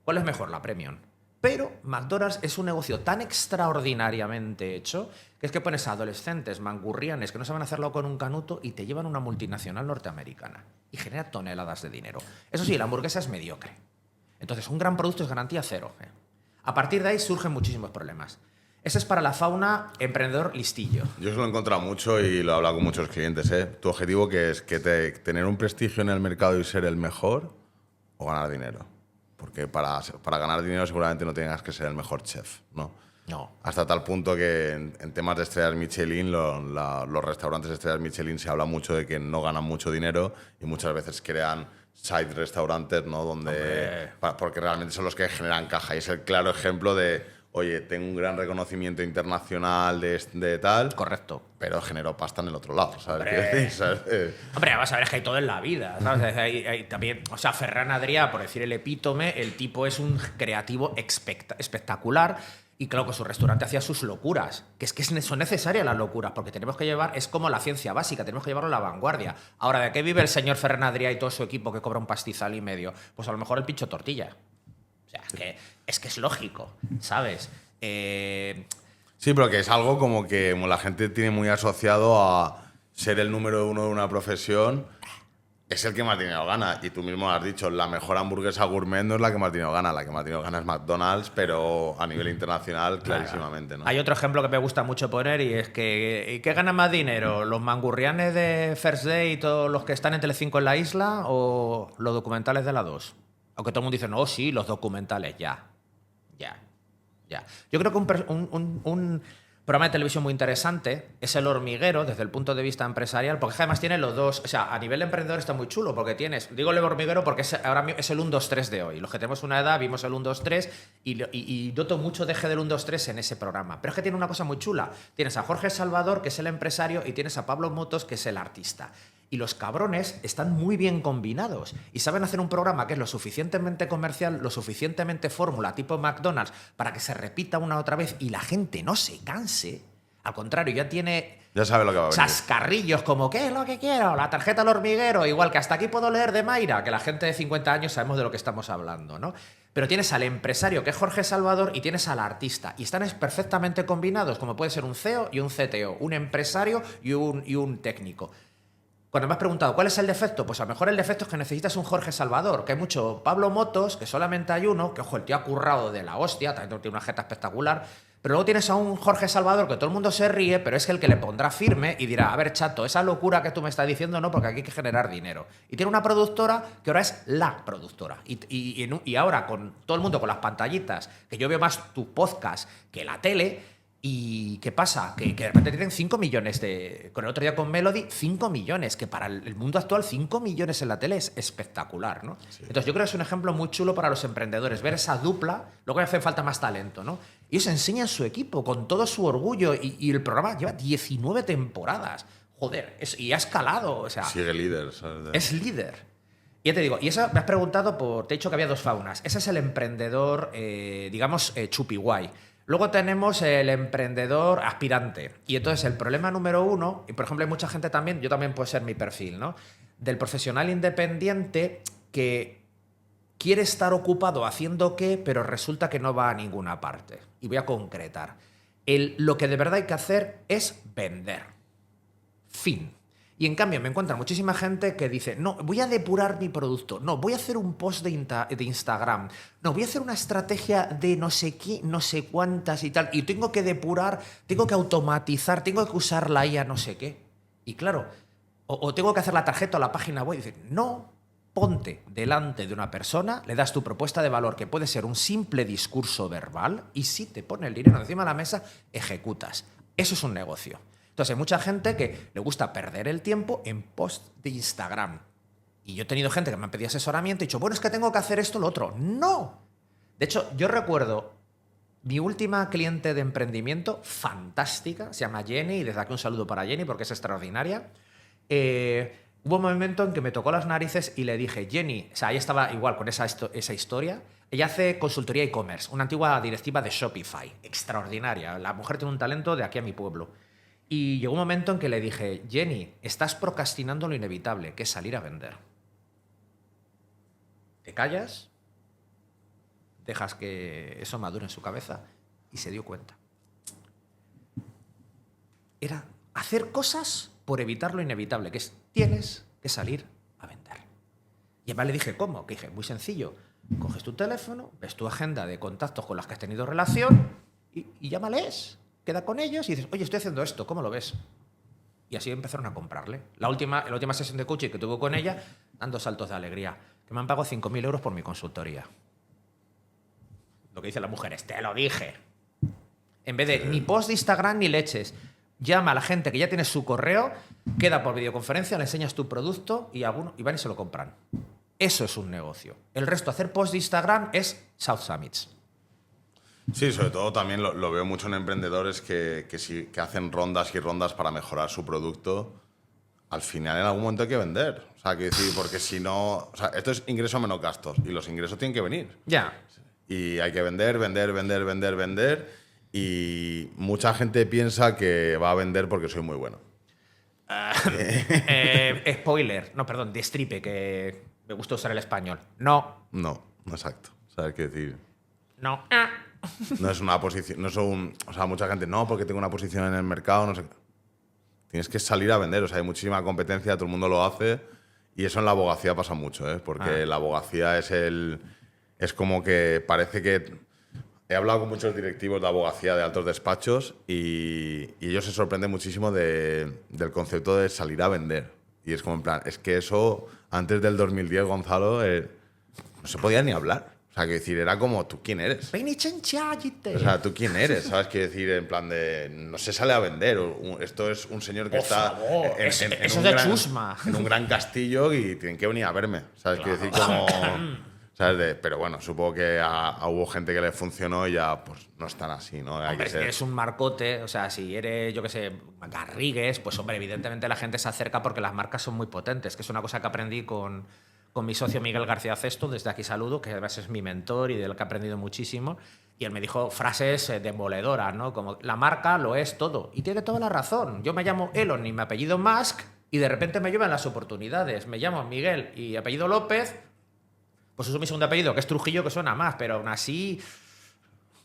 ¿Cuál es mejor? La premium. Pero McDonald's es un negocio tan extraordinariamente hecho que es que pones a adolescentes mangurrianes que no saben hacerlo con un canuto y te llevan una multinacional norteamericana y genera toneladas de dinero. Eso sí, la hamburguesa es mediocre. Entonces, un gran producto es garantía cero. A partir de ahí surgen muchísimos problemas. Ese es para la fauna emprendedor listillo. Yo eso lo he encontrado mucho y lo he hablado con muchos clientes. ¿Tu objetivo qué es? ¿Tener un prestigio en el mercado y ser el mejor o ganar dinero? Porque para ganar dinero seguramente no tengas que ser el mejor chef, ¿no? No. Hasta tal punto que en temas de estrellas Michelin, los restaurantes de estrellas Michelin se habla mucho de que no ganan mucho dinero y muchas veces crean side restaurantes, ¿no? Porque realmente son los que generan caja. Y es el claro ejemplo de, oye, tengo un gran reconocimiento internacional de tal. Correcto. Pero genero pasta en el otro lado, ¿sabes? Hombre, vas a ver, es que hay todo en la vida, ¿sabes? Hay también, o sea, Ferran Adrià, por decir el epítome, el tipo es un creativo espectacular y claro, con su restaurante hacía sus locuras, que son necesarias las locuras, porque tenemos que es como la ciencia básica, tenemos que llevarlo a la vanguardia. Ahora, ¿de qué vive el señor Ferran Adrià y todo su equipo que cobra un pastizal y medio? Pues a lo mejor el pincho tortilla. O sea, es que es lógico, ¿sabes? Sí, pero que es algo como que la gente tiene muy asociado a ser el número uno de una profesión, es el que más dinero gana. Y tú mismo lo has dicho, la mejor hamburguesa gourmet no es la que más dinero gana, la que más dinero gana es McDonald's, pero a nivel internacional clarísimamente, ¿no? Hay otro ejemplo que me gusta mucho poner y es que ¿qué gana más dinero? ¿Los mangurrianes de First Day y todos los que están en Telecinco en la isla o los documentales de la 2? Aunque todo el mundo dice, no, sí, los documentales, ya. Yo creo que un programa de televisión muy interesante es El Hormiguero desde el punto de vista empresarial, porque además tiene los dos, o sea, a nivel emprendedor está muy chulo, porque digo El Hormiguero porque ahora mismo es el 1, 2, 3 de hoy. Los que tenemos una edad vimos el 1, 2, 3 y noto mucho deje del 1, 2, 3 en ese programa. Pero es que tiene una cosa muy chula. Tienes a Jorge Salvador, que es el empresario, y tienes a Pablo Motos, que es el artista. Y los cabrones están muy bien combinados y saben hacer un programa que es lo suficientemente comercial, lo suficientemente fórmula, tipo McDonald's, para que se repita una otra vez y la gente no se canse. Al contrario, ya sabe lo que va a venir. Chascarrillos como, ¿qué es lo que quiero? La tarjeta al hormiguero, igual que hasta aquí puedo leer de Mayra, que la gente de 50 años sabemos de lo que estamos hablando, ¿no? Pero tienes al empresario, que es Jorge Salvador, y tienes al artista. Y están perfectamente combinados, como puede ser un CEO y un CTO, un empresario y un técnico. Cuando me has preguntado, ¿cuál es el defecto? Pues a lo mejor el defecto es que necesitas un Jorge Salvador, que hay mucho Pablo Motos, que solamente hay uno, que ojo, el tío ha currado de la hostia, también tiene una jeta espectacular, pero luego tienes a un Jorge Salvador que todo el mundo se ríe, pero es el que le pondrá firme y dirá, a ver, chato, esa locura que tú me estás diciendo no, porque aquí hay que generar dinero. Y tiene una productora que ahora es la productora. Y ahora con todo el mundo con las pantallitas, que yo veo más tu podcast que la tele, ¿Y qué pasa? Que de repente tienen 5 millones con el otro día con Melody, 5 millones, que para el mundo actual 5 millones en la tele es espectacular, ¿no? Sí. Entonces yo creo que es un ejemplo muy chulo para los emprendedores, ver esa dupla, luego hace falta más talento, ¿no? Y ellos enseñan su equipo con todo su orgullo y el programa lleva 19 temporadas. Joder, y ha escalado, o sea... Sigue líder, ¿sabes? Es líder. Y ya te digo, y eso me has preguntado te he dicho que había dos faunas. Ese es el emprendedor, digamos, chupi guay. Luego tenemos el emprendedor aspirante. Y entonces el problema número uno, y por ejemplo hay mucha gente también, yo también puedo ser mi perfil, ¿no? Del profesional independiente que quiere estar ocupado haciendo qué, pero resulta que no va a ninguna parte. Y voy a concretar. Lo que de verdad hay que hacer es vender. Fin. Y en cambio me encuentra muchísima gente que dice, no, voy a depurar mi producto, no, voy a hacer un post de Instagram, no, voy a hacer una estrategia de no sé qué, no sé cuántas y tal, y tengo que depurar, tengo que automatizar, tengo que usar la IA no sé qué. Y claro, o tengo que hacer la tarjeta o la página web y dice, no, ponte delante de una persona, le das tu propuesta de valor, que puede ser un simple discurso verbal, y si te pone el dinero encima de la mesa, ejecutas. Eso es un negocio. Entonces hay mucha gente que le gusta perder el tiempo en post de Instagram. Y yo he tenido gente que me ha pedido asesoramiento y he dicho, bueno, es que tengo que hacer esto o lo otro. ¡No! De hecho, yo recuerdo mi última cliente de emprendimiento, fantástica, se llama Jenny, y desde aquí un saludo para Jenny porque es extraordinaria. Hubo un momento en que me tocó las narices y le dije, Jenny, o sea, ella estaba igual con esa historia. Ella hace consultoría e-commerce, una antigua directiva de Shopify, extraordinaria. La mujer tiene un talento de aquí a mi pueblo. Y llegó un momento en que le dije, Jenny, estás procrastinando lo inevitable, que es salir a vender. Te callas, dejas que eso madure en su cabeza y se dio cuenta. Era hacer cosas por evitar lo inevitable, que es tienes que salir a vender. Y además le dije, ¿cómo? Que dije, muy sencillo. Coges tu teléfono, ves tu agenda de contactos con los que has tenido relación y llámales. Queda con ellos y dices, oye, estoy haciendo esto, ¿cómo lo ves? Y así empezaron a comprarle. La última sesión de coaching que tuve con ella, dando saltos de alegría, que me han pagado 5.000 euros por mi consultoría. Lo que dicen las mujeres, te lo dije. En vez de ni post de Instagram ni leches, llama a la gente que ya tiene su correo, queda por videoconferencia, le enseñas tu producto y van y se lo compran. Eso es un negocio. El resto, hacer post de Instagram es South Summits. Sí, sobre todo también lo veo mucho en emprendedores que hacen rondas y rondas para mejorar su producto. Al final, en algún momento hay que vender. O sea, que decir, porque si no... O sea, esto es ingreso menos gastos y los ingresos tienen que venir. Ya. Y hay que vender. Y mucha gente piensa que va a vender porque soy muy bueno. Spoiler. No, perdón, destripe, que me gusta usar el español. No. No, exacto. ¿Sabes qué decir? No. No es una posición, no es o sea, mucha gente, no, porque tengo una posición en el mercado, no sé. Tienes que salir a vender, o sea, hay muchísima competencia, todo el mundo lo hace, y eso en la abogacía pasa mucho, ¿eh? Porque la abogacía es como que parece que... He hablado con muchos directivos de abogacía de altos despachos y ellos se sorprenden muchísimo del concepto de salir a vender. Y es como en plan, es que eso, antes del 2010, Gonzalo, no se podía ni hablar. O sea, que decir, era como, ¿tú quién eres? O sea, ¿tú quién eres? ¿Sabes qué decir? En plan de, no se sale a vender. Esto es un señor que está en un gran castillo y tienen que venir a verme. ¿Sabes qué decir? Como... ¿Sabes? Pero bueno, supongo que hubo gente que le funcionó y ya pues no están así, ¿no? Hombre, es que es un marcote, o sea, si eres, yo qué sé, Garrigues, pues hombre, evidentemente la gente se acerca porque las marcas son muy potentes, que es una cosa que aprendí con mi socio Miguel García Cesto, desde aquí saludo, que además es mi mentor y del que he aprendido muchísimo, y él me dijo frases demoledoras, ¿no? Como, la marca lo es todo, y tiene toda la razón. Yo me llamo Elon y mi apellido Musk, y de repente me llevan las oportunidades. Me llamo Miguel y apellido López, pues uso mi segundo apellido, que es Trujillo, que suena más, pero aún así...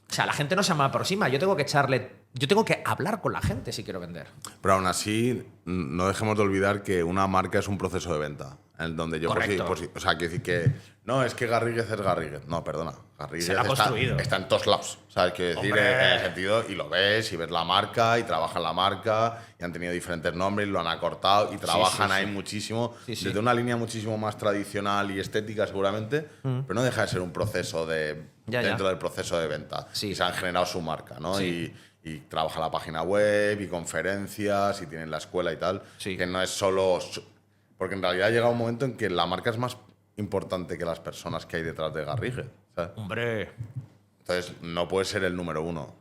O sea, la gente no se me aproxima, yo tengo que hablar con la gente si quiero vender. Pero aún así, no dejemos de olvidar que una marca es un proceso de venta. En donde yo o sea, quiero decir que no, es que Garrigues es Garrigues. No, perdona. Garrigues está en todos lados. ¿Sabes? Quiero decir, en el sentido, y lo ves, y ves la marca, y trabajan la marca, y han tenido diferentes nombres, y lo han acortado, y trabajan ahí muchísimo. Desde una línea muchísimo más tradicional y estética, seguramente, pero no deja de ser un proceso de dentro del proceso de venta. Sí. Y se han generado su marca, ¿no? Sí. Y trabaja la página web y conferencias y tienen la escuela y tal. Sí. Que no es solo... Porque en realidad llega un momento en que la marca es más importante que las personas que hay detrás de Garrigue, ¿sabes? Hombre. Entonces, no puede ser el número uno.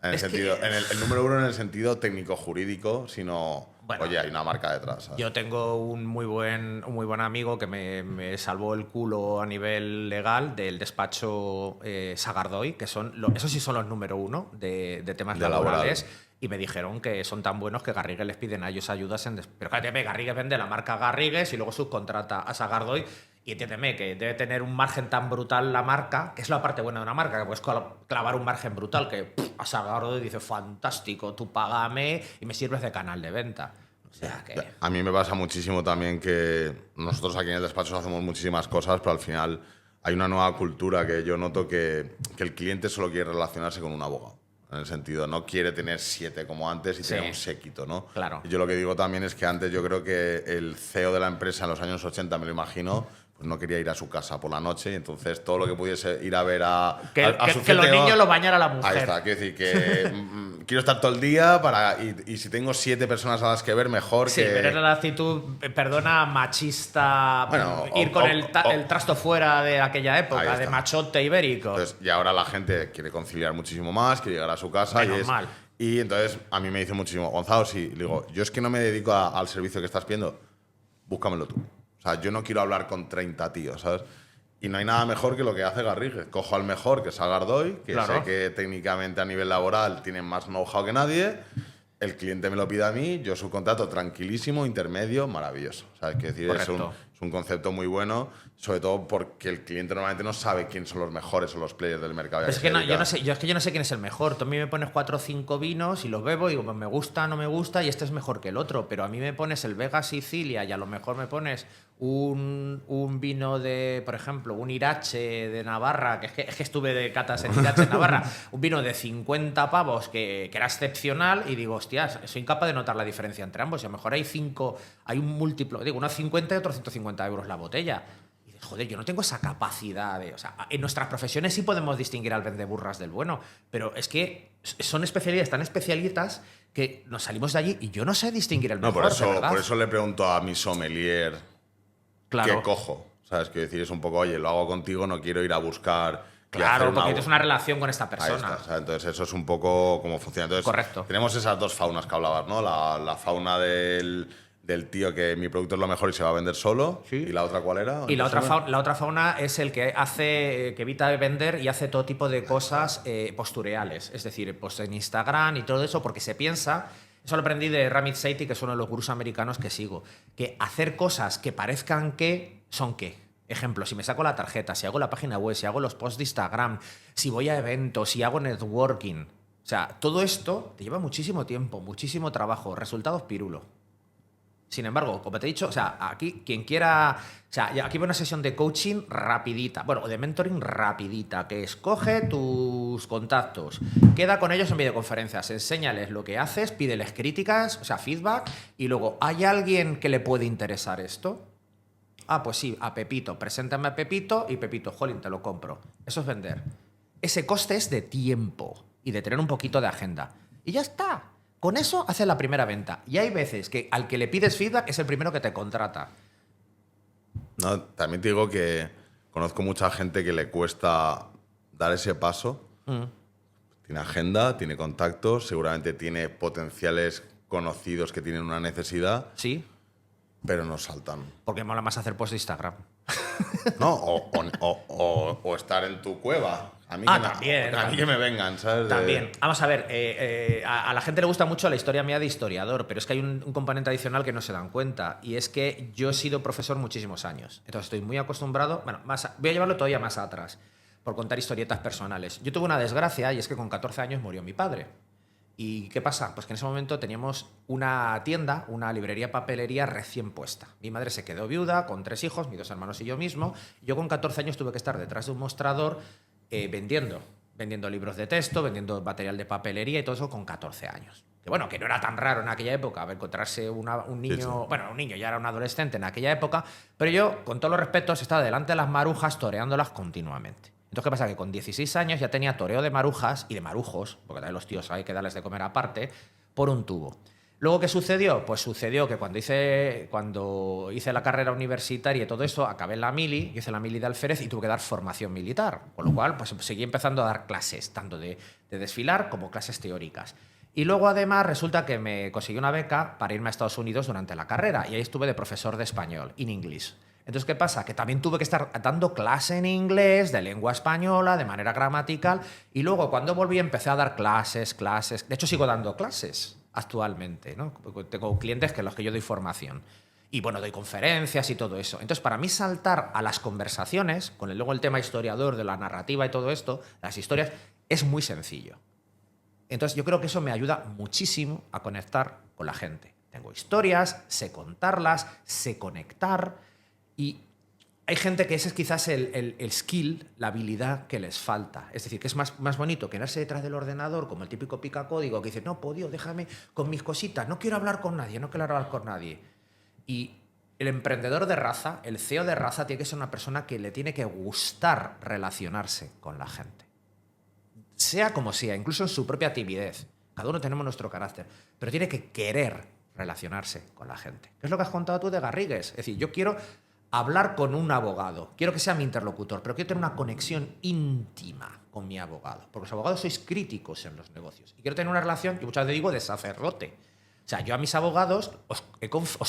En el Es sentido, que- el número uno en el sentido técnico-jurídico, sino, Bueno, oye, hay una marca detrás, ¿sabes? Yo tengo un muy buen amigo que me salvó el culo a nivel legal del despacho Sagardoy, que esos sí son los número uno de temas De laborales. laboral. Y me dijeron que son tan buenos que Garrigues les piden a ellos ayudas en... Pero fíjate, Garrigues vende la marca Garrigues y luego subcontrata a Sagardoy. Y entiéndeme que debe tener un margen tan brutal la marca, que es la parte buena de una marca, que puedes clavar un margen brutal, que a Sagardoy dice, fantástico, tú págame y me sirves de canal de venta. O sea que... A mí me pasa muchísimo también que nosotros aquí en el despacho hacemos muchísimas cosas, pero al final hay una nueva cultura que yo noto que el cliente solo quiere relacionarse con un abogado. En el sentido, no quiere tener 7 como antes y Sí. tener un séquito, ¿no? Claro. Y yo lo que digo también es que antes yo creo que el CEO de la empresa en los años 80, me lo imagino, pues no quería ir a su casa por la noche y entonces todo lo que pudiese ir a ver a su Que los CTO, niños lo bañara la mujer. Ahí está, quiero decir que quiero estar todo el día y si tengo 7 personas a las que ver, mejor Sí, que... pero era la actitud, perdona, machista, Bueno, ir con el trasto fuera de aquella Ahí época, está. de machote ibérico. Entonces, y ahora la gente quiere conciliar muchísimo más, quiere llegar a su casa Menos mal. y entonces a mí me dice muchísimo, Gonzalo, sí, le digo, yo es que no me dedico al servicio que estás pidiendo, búscamelo tú. O sea, yo no quiero hablar con 30 tíos, ¿sabes? Y no hay nada mejor que lo que hace Garrigues. Cojo al mejor, que es Sagardoy, que Claro. sé que técnicamente a nivel laboral tiene más know-how que nadie. El cliente me lo pide a mí, yo subcontrato tranquilísimo, intermedio, maravilloso. ¿Sabes? Quiero decir, Correcto. es un concepto muy bueno, sobre todo porque el cliente normalmente no sabe quién son los mejores o los players del mercado. Pero es que yo no sé quién es el mejor. Tú a mí me pones 4 o 5 vinos y los bebo y digo, pues me gusta, no me gusta y este es mejor que el otro. Pero a mí me pones el Vega Sicilia y a lo mejor me pones un vino de, por ejemplo, un Irache de Navarra, que es que estuve de catas en Irache en Navarra, un vino de 50 pavos que era excepcional y digo, hostias, soy incapaz de notar la diferencia entre ambos. Y a lo mejor hay un múltiplo, digo, unos 50 y otros 150 euros la botella. Y dices, joder, yo no tengo esa capacidad de... O sea, en nuestras profesiones sí podemos distinguir al vendeburras del bueno, pero es que son especialidades tan especialitas que nos salimos de allí y yo no sé distinguir el No, mejor, de verdad. por eso le pregunto a mi sommelier Claro. qué cojo. ¿Sabes? Quiero decir, es un poco, oye, lo hago contigo, no quiero ir a buscar... y Claro, hacer porque tienes una relación con esta Ahí persona. está, ¿sabes? Entonces eso es un poco cómo funciona. Entonces, Correcto. Tenemos esas dos faunas que hablabas, ¿no? La fauna del tío que mi producto es lo mejor y se va a vender solo. Sí. ¿Y la otra cuál era? Y la otra fauna es el que evita vender y hace todo tipo de cosas postureales. Es decir, pues en Instagram y todo eso, porque se piensa, eso lo aprendí de Ramit Sethi, que es uno de los gurús americanos que sigo, que hacer cosas que parezcan que son qué. Ejemplo, si me saco la tarjeta, si hago la página web, si hago los posts de Instagram, si voy a eventos, si hago networking. O sea, todo esto te lleva muchísimo tiempo, muchísimo trabajo, resultados pirulo. Sin embargo, como te he dicho, o sea, aquí quien quiera, o sea, aquí va una sesión de coaching rapidita, bueno, o de mentoring rapidita, que escoge tus contactos, queda con ellos en videoconferencias, enséñales lo que haces, pídeles críticas, o sea, feedback, y luego, ¿hay alguien que le puede interesar esto? Ah, pues sí, a Pepito, preséntame a Pepito y Pepito, jolín, te lo compro. Eso es vender. Ese coste es de tiempo y de tener un poquito de agenda. Y ya está. Con eso haces la primera venta. Y hay veces que al que le pides feedback es el primero que te contrata. No, también te digo que conozco mucha gente que le cuesta dar ese paso. Tiene agenda, tiene contactos, seguramente tiene potenciales conocidos que tienen una necesidad, Sí, pero no saltan. porque mola más hacer post de Instagram. ¿No? O estar en tu cueva. A mí, También. a mí que me vengan, ¿sabes? También. Vamos a ver, a la gente le gusta mucho la historia mía de historiador, pero es que hay un componente adicional que no se dan cuenta, y es que yo he sido profesor muchísimos años. Entonces estoy muy acostumbrado, bueno, voy a llevarlo todavía más atrás, por contar historietas personales. Yo tuve una desgracia, y es que con 14 años murió mi padre. ¿Y qué pasa? Pues que en ese momento teníamos una tienda, una librería papelería recién puesta. Mi madre se quedó viuda con 3 hijos, mis 2 hermanos y yo mismo. Yo con 14 años tuve que estar detrás de un mostrador vendiendo libros de texto, vendiendo material de papelería y todo eso con 14 años. Que bueno, que no era tan raro en aquella época encontrarse un niño, Sí, sí. bueno, un niño, ya era un adolescente en aquella época, pero yo, con todos los respetos, estaba delante de las marujas toreándolas continuamente. Entonces, ¿qué pasa? Que con 16 años ya tenía toreo de marujas y de marujos, porque también los tíos hay que darles de comer aparte, por un tubo. Luego, ¿qué sucedió? Pues sucedió que cuando hice la carrera universitaria y todo eso, acabé en la mili, hice la mili de alférez y tuve que dar formación militar. Con lo cual, pues seguí empezando a dar clases, tanto de desfilar como clases teóricas. Y luego, además, resulta que me conseguí una beca para irme a Estados Unidos durante la carrera. Y ahí estuve de profesor de español, in English. Entonces, ¿qué pasa? Que también tuve que estar dando clase en inglés, de lengua española, de manera gramatical. Y luego, cuando volví, empecé a dar clases. De hecho, sigo dando clases actualmente, ¿no? Tengo clientes que los que yo doy formación. Y bueno, doy conferencias y todo eso. Entonces, para mí saltar a las conversaciones, con luego el tema historiador de la narrativa y todo esto, las historias, es muy sencillo. Entonces, yo creo que eso me ayuda muchísimo a conectar con la gente. Tengo historias, sé contarlas, sé conectar. Y hay gente que ese es quizás el skill, la habilidad que les falta. Es decir, que es más bonito quedarse detrás del ordenador como el típico picacódigo que dice, no, podio, déjame con mis cositas, no quiero hablar con nadie, no quiero hablar con nadie. Y el emprendedor de raza, el CEO de raza, tiene que ser una persona que le tiene que gustar relacionarse con la gente. Sea como sea, incluso en su propia timidez. Cada uno tenemos nuestro carácter, pero tiene que querer relacionarse con la gente. ¿Qué es lo que has contado tú de Garrigues? Es decir, yo quiero hablar con un abogado, quiero que sea mi interlocutor, pero quiero tener una conexión íntima con mi abogado, porque los abogados sois críticos en los negocios. Y quiero tener una relación, y muchas veces digo, de sacerdote. O sea, yo a mis abogados os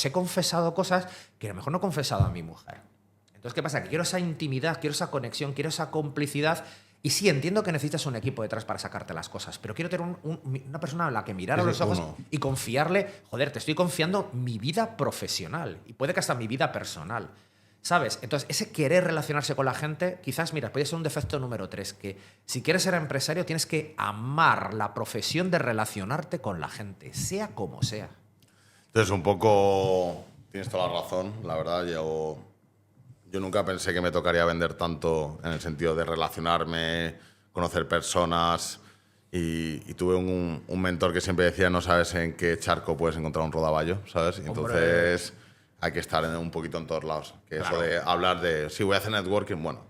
he confesado cosas que a lo mejor no he confesado a mi mujer. Entonces, ¿qué pasa? Que quiero esa intimidad, quiero esa conexión, quiero esa complicidad. Y sí, entiendo que necesitas un equipo detrás para sacarte las cosas, pero quiero tener una persona a la que mirar a los ojos y confiarle, joder, te estoy confiando mi vida profesional y puede que hasta mi vida personal. ¿Sabes? Entonces, ese querer relacionarse con la gente, quizás, mira, puede ser un defecto número 3, que si quieres ser empresario tienes que amar la profesión de relacionarte con la gente, sea como sea. Entonces, un poco, tienes toda la razón, la verdad, yo nunca pensé que me tocaría vender tanto en el sentido de relacionarme, conocer personas y tuve un mentor que siempre decía, no sabes en qué charco puedes encontrar un rodaballo, ¿sabes? Entonces hay que estar un poquito en todos lados. Que claro. Eso de hablar de, si voy a hacer networking, bueno,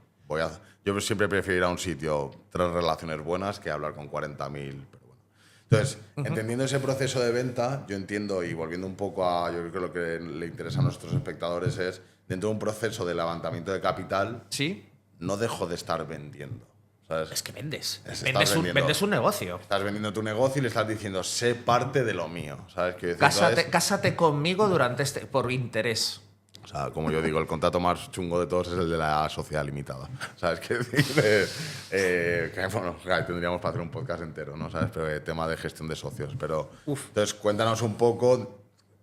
yo siempre prefiero ir a un sitio, 3 relaciones buenas, que hablar con 40.000, pero bueno. Entonces, entendiendo ese proceso de venta, yo entiendo, y volviendo un poco a, yo creo que lo que le interesa a nuestros espectadores es, dentro de un proceso de levantamiento de capital, ¿sí? No dejo de estar vendiendo. ¿Sabes? Es que vendes. Vendes un negocio. Estás vendiendo tu negocio y le estás diciendo, sé parte de lo mío. ¿Sabes? Cásate conmigo por interés. O sea, como yo digo, el contrato más chungo de todos es el de la sociedad limitada. ¿Sabes? Que bueno, tendríamos para hacer un podcast entero, ¿no? ¿Sabes? Pero el tema de gestión de socios. Pero, entonces, cuéntanos un poco.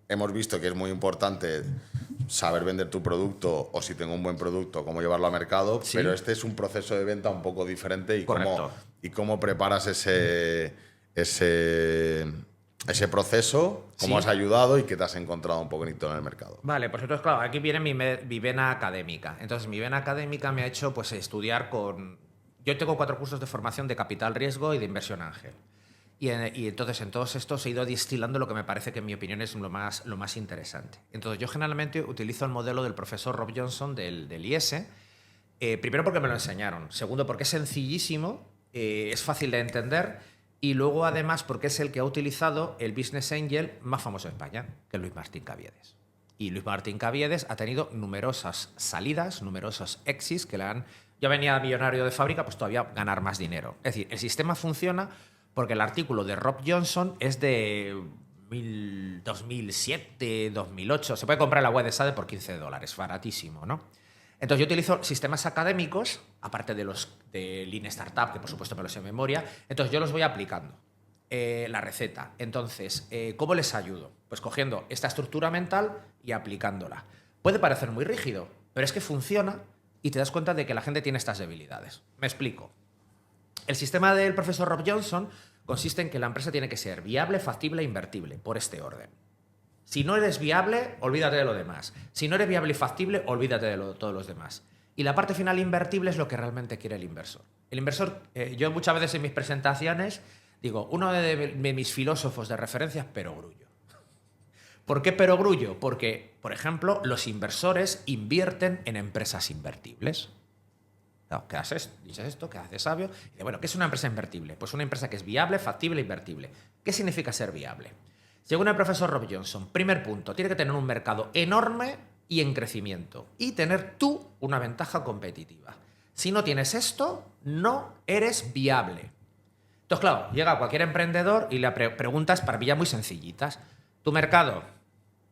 Hemos visto que es muy importante saber vender tu producto o si tengo un buen producto, cómo llevarlo al mercado, ¿sí? Pero este es un proceso de venta un poco diferente y cómo preparas ese proceso, cómo has ayudado y qué te has encontrado un poquito en el mercado. Vale, pues entonces, claro, aquí viene mi vena académica. Entonces, mi vena académica me ha hecho pues, estudiar con... Yo tengo 4 cursos de formación de capital riesgo y de inversión ángel. Y entonces en todos estos he ido distilando lo que me parece que en mi opinión es lo más interesante. Entonces yo generalmente utilizo el modelo del profesor Rob Johnson del IES, primero porque me lo enseñaron, segundo porque es sencillísimo, es fácil de entender y luego además porque es el que ha utilizado el business angel más famoso de España, que es Luis Martín Caviedes. Y Luis Martín Caviedes ha tenido numerosas salidas, numerosos exits que le han... Ya venía millonario de fábrica, pues todavía ganar más dinero. Es decir, el sistema funciona... Porque el artículo de Rob Johnson es de 2007, 2008. Se puede comprar en la web de SADE por $15, baratísimo, ¿no? Entonces yo utilizo sistemas académicos, aparte de los de Lean Startup, que por supuesto me los sé de memoria. Entonces yo los voy aplicando. La receta. Entonces, ¿cómo les ayudo? Pues cogiendo esta estructura mental y aplicándola. Puede parecer muy rígido, pero es que funciona y te das cuenta de que la gente tiene estas debilidades. Me explico. El sistema del profesor Rob Johnson consiste en que la empresa tiene que ser viable, factible e invertible, por este orden. Si no eres viable, olvídate de lo demás. Si no eres viable y factible, olvídate de todos los demás. Y la parte final invertible es lo que realmente quiere el inversor. El inversor, yo muchas veces en mis presentaciones digo, uno de mis filósofos de referencia es Perogrullo. ¿Por qué Perogrullo? Porque, por ejemplo, los inversores invierten en empresas invertibles. Claro, dices esto, quedas de sabio. Y dices, bueno, ¿qué es una empresa invertible? Pues una empresa que es viable, factible e invertible. ¿Qué significa ser viable? Según el profesor Rob Johnson, primer punto, tiene que tener un mercado enorme y en crecimiento. Y tener tú una ventaja competitiva. Si no tienes esto, no eres viable. Entonces, claro, llega cualquier emprendedor y le preguntas para villas muy sencillitas. ¿Tu mercado?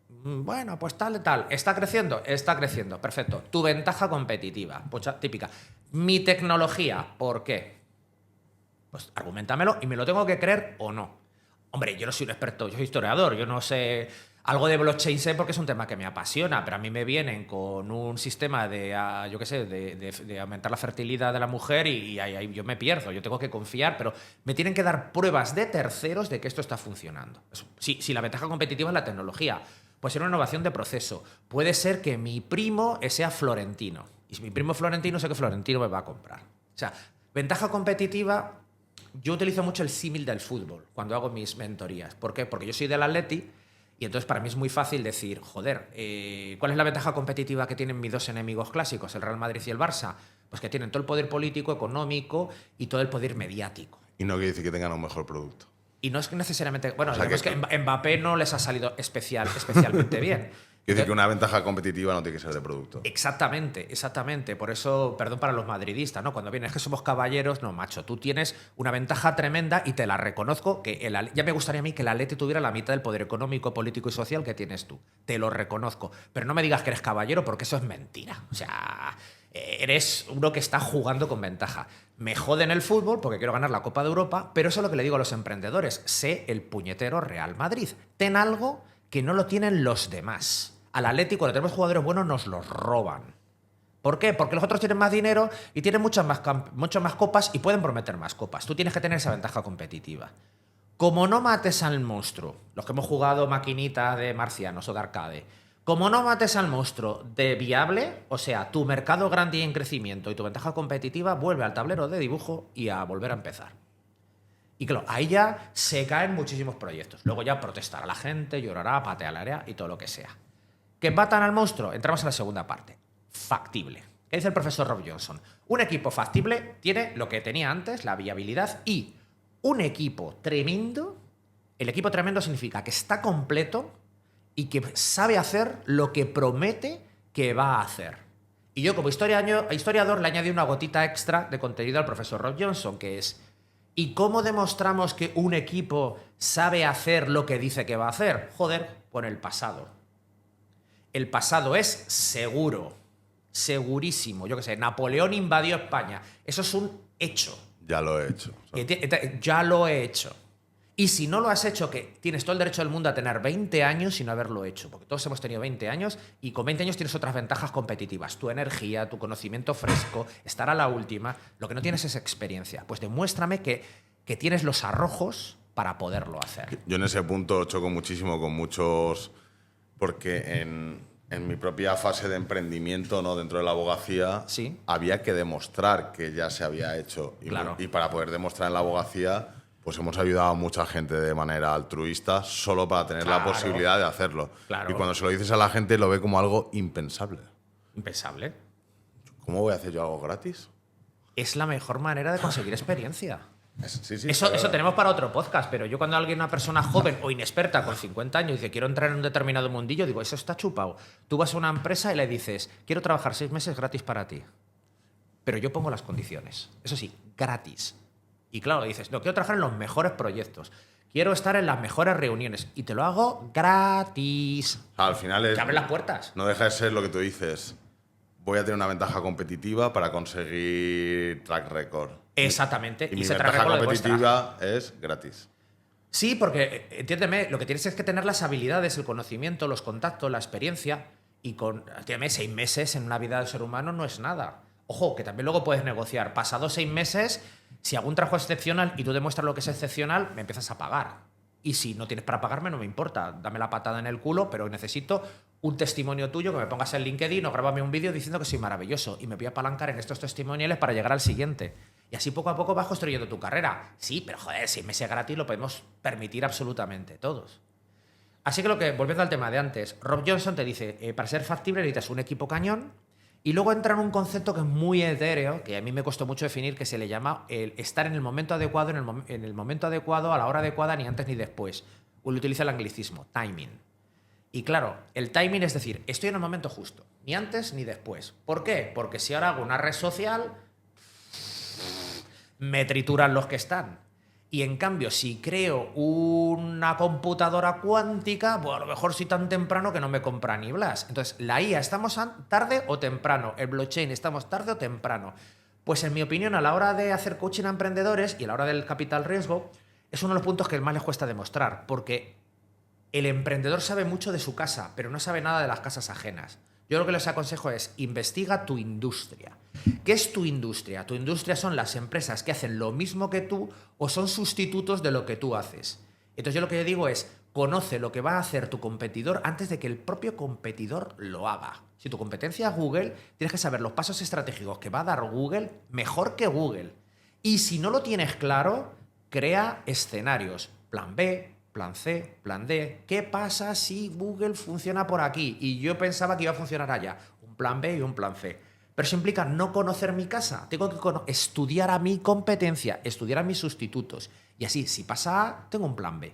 Bueno, pues tal. ¿Está creciendo? Está creciendo. Perfecto. ¿Tu ventaja competitiva? Pues típica. Mi tecnología. ¿Por qué? Pues argumentamelo y me lo tengo que creer o no. Hombre, yo no soy un experto, yo soy historiador, yo no sé. Algo de blockchain sé porque es un tema que me apasiona, pero a mí me vienen con un sistema de, yo qué sé, de aumentar la fertilidad de la mujer y ahí yo me pierdo. Yo tengo que confiar, pero me tienen que dar pruebas de terceros de que esto está funcionando. Si la ventaja competitiva es la tecnología, puede ser una innovación de proceso. Puede ser que mi primo sea florentino. Y si mi primo es florentino, sé que Florentino me va a comprar. O sea, ventaja competitiva. Yo utilizo mucho el símil del fútbol cuando hago mis mentorías. ¿Por qué? Porque yo soy del Atleti y entonces para mí es muy fácil decir, joder, ¿cuál es la ventaja competitiva que tienen mis dos enemigos clásicos, el Real Madrid y el Barça? Pues que tienen todo el poder político, económico y todo el poder mediático. Y no quiere decir que tengan un mejor producto. Y no es que necesariamente... Bueno, o sea, digamos que Mbappé no les ha salido especialmente bien. Quiere decir que una ventaja competitiva no tiene que ser de producto. Exactamente. Por eso, perdón para los madridistas, ¿no? Cuando vienen, es que somos caballeros, no, macho. Tú tienes una ventaja tremenda y te la reconozco. Ya me gustaría a mí que el Atleti tuviera la mitad del poder económico, político y social que tienes tú. Te lo reconozco. Pero no me digas que eres caballero porque eso es mentira. O sea, eres uno que está jugando con ventaja. Me jode en el fútbol porque quiero ganar la Copa de Europa, pero eso es lo que le digo a los emprendedores. Sé el puñetero Real Madrid. Ten algo que no lo tienen los demás. Al Atleti, cuando tenemos jugadores buenos, nos los roban. ¿Por qué? Porque los otros tienen más dinero y tienen muchas más copas y pueden prometer más copas. Tú tienes que tener esa ventaja competitiva. Como no mates al monstruo, los que hemos jugado maquinita de marcianos o de arcade, como no mates al monstruo de viable, o sea, tu mercado grande y en crecimiento y tu ventaja competitiva, vuelve al tablero de dibujo y a volver a empezar. Y claro, ahí ya se caen muchísimos proyectos. Luego ya protestará la gente, llorará, pateará el área y todo lo que sea. ¿Que matan al monstruo? Entramos en la segunda parte. Factible. ¿Qué dice el profesor Rob Johnson? Un equipo factible tiene lo que tenía antes, la viabilidad, y un equipo tremendo. El equipo tremendo significa que está completo y que sabe hacer lo que promete que va a hacer. Y yo como historiador le añadí una gotita extra de contenido al profesor Rob Johnson, que es: ¿y cómo demostramos que un equipo sabe hacer lo que dice que va a hacer? Joder, con el pasado. El pasado es seguro, segurísimo. Yo qué sé, Napoleón invadió España. Eso es un hecho. Ya lo he hecho. Ya lo he hecho. Y si no lo has hecho, que tienes todo el derecho del mundo a tener 20 años sin haberlo hecho, porque todos hemos tenido 20 años y con 20 años tienes otras ventajas competitivas. Tu energía, tu conocimiento fresco, estar a la última. Lo que no tienes es experiencia. Pues demuéstrame que tienes los arrojos para poderlo hacer. Yo en ese punto choco muchísimo con muchos... Porque en mi propia fase de emprendimiento, ¿no? Dentro de la abogacía, ¿Sí? había que demostrar que ya se había hecho. Claro. Y para poder demostrar en la abogacía, pues hemos ayudado a mucha gente de manera altruista solo para tener la posibilidad de hacerlo. Claro. Y cuando se lo dices a la gente, lo ve como algo impensable. Impensable. ¿Cómo voy a hacer yo algo gratis? Es la mejor manera de conseguir experiencia. Sí, Eso tenemos para otro podcast, pero yo cuando alguien, una persona joven o inexperta con 50 años, dice quiero entrar en un determinado mundillo, digo, eso está chupado. Tú vas a una empresa y le dices, quiero trabajar 6 meses gratis para ti, pero yo pongo las condiciones. Eso sí, gratis. Y claro, dices, no, quiero trabajar en los mejores proyectos, quiero estar en las mejores reuniones y te lo hago gratis. O sea, al final Te abren las puertas. No deja de ser lo que tú dices. Voy a tener una ventaja competitiva para conseguir track record. Exactamente. Y mi ventaja competitiva es gratis. Sí, porque, entiéndeme, lo que tienes es que tener las habilidades, el conocimiento, los contactos, la experiencia. Y entiéndeme, 6 meses en una vida del ser humano no es nada. Ojo, que también luego puedes negociar. Pasados 6 meses, si hago un trabajo excepcional y tú demuestras lo que es excepcional, me empiezas a pagar. Y si no tienes para pagarme, no me importa. Dame la patada en el culo, pero necesito un testimonio tuyo, que me pongas en LinkedIn o grábame un vídeo diciendo que soy maravilloso. Y me voy a apalancar en estos testimoniales para llegar al siguiente. Y así poco a poco vas construyendo tu carrera. Sí, pero joder, 6 meses gratis lo podemos permitir absolutamente todos. Así que volviendo al tema de antes, Rob Johnson te dice, para ser factible necesitas un equipo cañón Y luego entra en un concepto que es muy etéreo, que a mí me costó mucho definir, que se le llama el estar en el momento adecuado, en el momento adecuado, a la hora adecuada, ni antes ni después. Uno utiliza el anglicismo, timing. Y claro, el timing es decir, estoy en el momento justo, ni antes ni después. ¿Por qué? Porque si ahora hago una red social, me trituran los que están. Y en cambio, si creo una computadora cuántica, pues a lo mejor soy tan temprano que no me compra ni Blas. Entonces, la IA, ¿estamos tarde o temprano? El blockchain, ¿estamos tarde o temprano? Pues en mi opinión, a la hora de hacer coaching a emprendedores y a la hora del capital riesgo, es uno de los puntos que más les cuesta demostrar, porque el emprendedor sabe mucho de su casa, pero no sabe nada de las casas ajenas. Yo lo que les aconsejo es investiga tu industria. ¿Qué es tu industria? Tu industria son las empresas que hacen lo mismo que tú o son sustitutos de lo que tú haces. Entonces yo lo que yo digo es, conoce lo que va a hacer tu competidor antes de que el propio competidor lo haga. Si tu competencia es Google, tienes que saber los pasos estratégicos que va a dar Google mejor que Google. Y si no lo tienes claro, crea escenarios. Plan B, plan C, plan D. ¿Qué pasa si Google funciona por aquí? Y yo pensaba que iba a funcionar allá. Un plan B y un plan C. Pero eso implica no conocer mi casa. Tengo que estudiar a mi competencia, estudiar a mis sustitutos. Y así, si pasa A, tengo un plan B.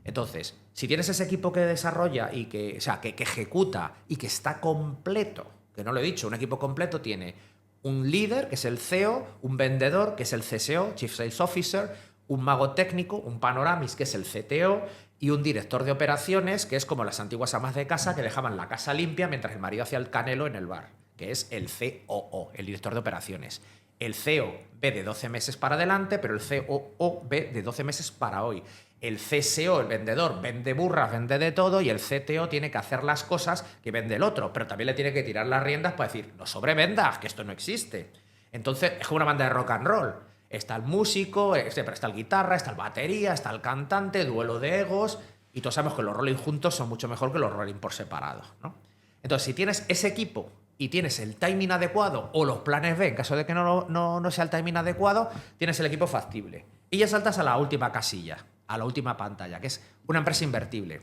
Entonces, si tienes ese equipo que desarrolla y que ejecuta y que está completo, que no lo he dicho, un equipo completo tiene un líder, que es el CEO, un vendedor, que es el CSO, Chief Sales Officer, un mago técnico, un panoramis, que es el CTO, y un director de operaciones, que es como las antiguas amas de casa que dejaban la casa limpia mientras el marido hacía el canelo en el bar, que es el COO, el director de operaciones. El CEO ve de 12 meses para adelante, pero el COO ve de 12 meses para hoy. El CSO, el vendedor, vende burras, vende de todo, y el CTO tiene que hacer las cosas que vende el otro, pero también le tiene que tirar las riendas para decir, no sobrevendas, que esto no existe. Entonces, es como una banda de rock and roll. Está el músico, está el guitarra, está el batería, está el cantante, duelo de egos, y todos sabemos que los rolling juntos son mucho mejor que los rolling por separado, ¿no? Entonces, si tienes ese equipo y tienes el timing adecuado o los planes B, en caso de que no sea el timing adecuado, tienes el equipo factible. Y ya saltas a la última casilla, a la última pantalla, que es una empresa invertible.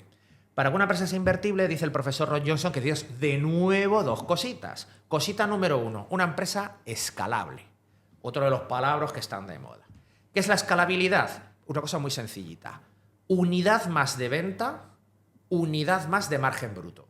Para que una empresa sea invertible, dice el profesor Ron Johnson, que tienes de nuevo dos cositas. Cosita número 1, una empresa escalable. Otro de los palabras que están de moda. ¿Qué es la escalabilidad? Una cosa muy sencillita. Unidad más de venta, unidad más de margen bruto.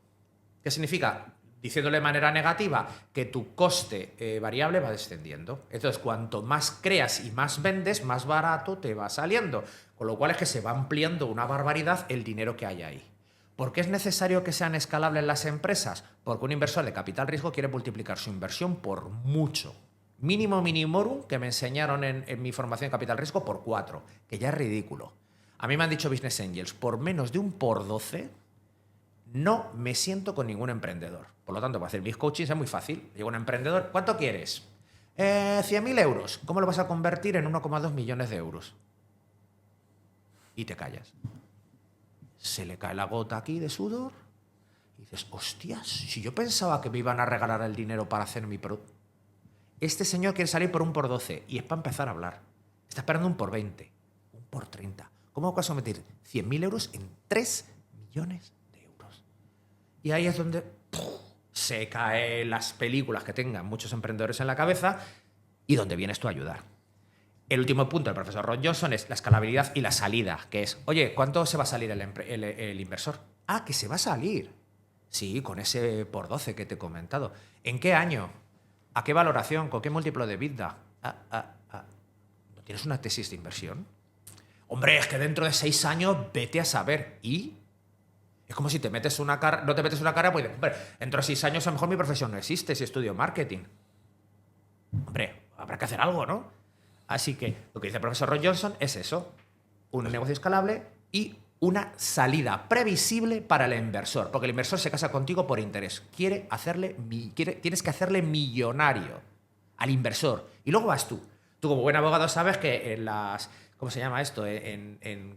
¿Qué significa? Diciéndole de manera negativa, que tu coste variable va descendiendo. Entonces, cuanto más creas y más vendes, más barato te va saliendo. Con lo cual es que se va ampliando una barbaridad el dinero que hay ahí. ¿Por qué es necesario que sean escalables las empresas? Porque un inversor de capital riesgo quiere multiplicar su inversión por mucho. Mínimo minimorum, que me enseñaron en mi formación de capital riesgo, por 4, que ya es ridículo. A mí me han dicho Business Angels, por menos de un por 12, no me siento con ningún emprendedor. Por lo tanto, para hacer mis coachings es muy fácil. Digo a un emprendedor, ¿cuánto quieres? 100.000 euros. ¿Cómo lo vas a convertir en 1,2 millones de euros? Y te callas. Se le cae la gota aquí de sudor y dices, hostias, si yo pensaba que me iban a regalar el dinero para hacer mi producto. Este señor quiere salir por un por 12 y es para empezar a hablar. Está esperando un por 20, un por 30. ¿Cómo vas a meter 100.000 euros en 3 millones de euros? Y ahí es donde se caen las películas que tengan muchos emprendedores en la cabeza y donde vienes tú a ayudar. El último punto del profesor Ron Johnson es la escalabilidad y la salida, que es, oye, ¿cuánto se va a salir el inversor? Ah, que se va a salir. Sí, con ese por 12 que te he comentado. ¿En qué año? ¿A qué valoración? ¿Con qué múltiplo de EBITDA? ¿No tienes una tesis de inversión? Hombre, es que dentro de 6 años vete a saber. ¿Y? Es como si te metes una cara, no te metes una cara, pues hombre, dentro de 6 años a lo mejor mi profesión no existe si estudio marketing. Hombre, habrá que hacer algo, ¿no? Así que lo que dice el profesor Ron Johnson es eso. Un negocio escalable y una salida previsible para el inversor, porque el inversor se casa contigo por interés. Tienes que hacerle millonario al inversor. Y luego vas tú. Tú como buen abogado sabes que en las... ¿Cómo se llama esto?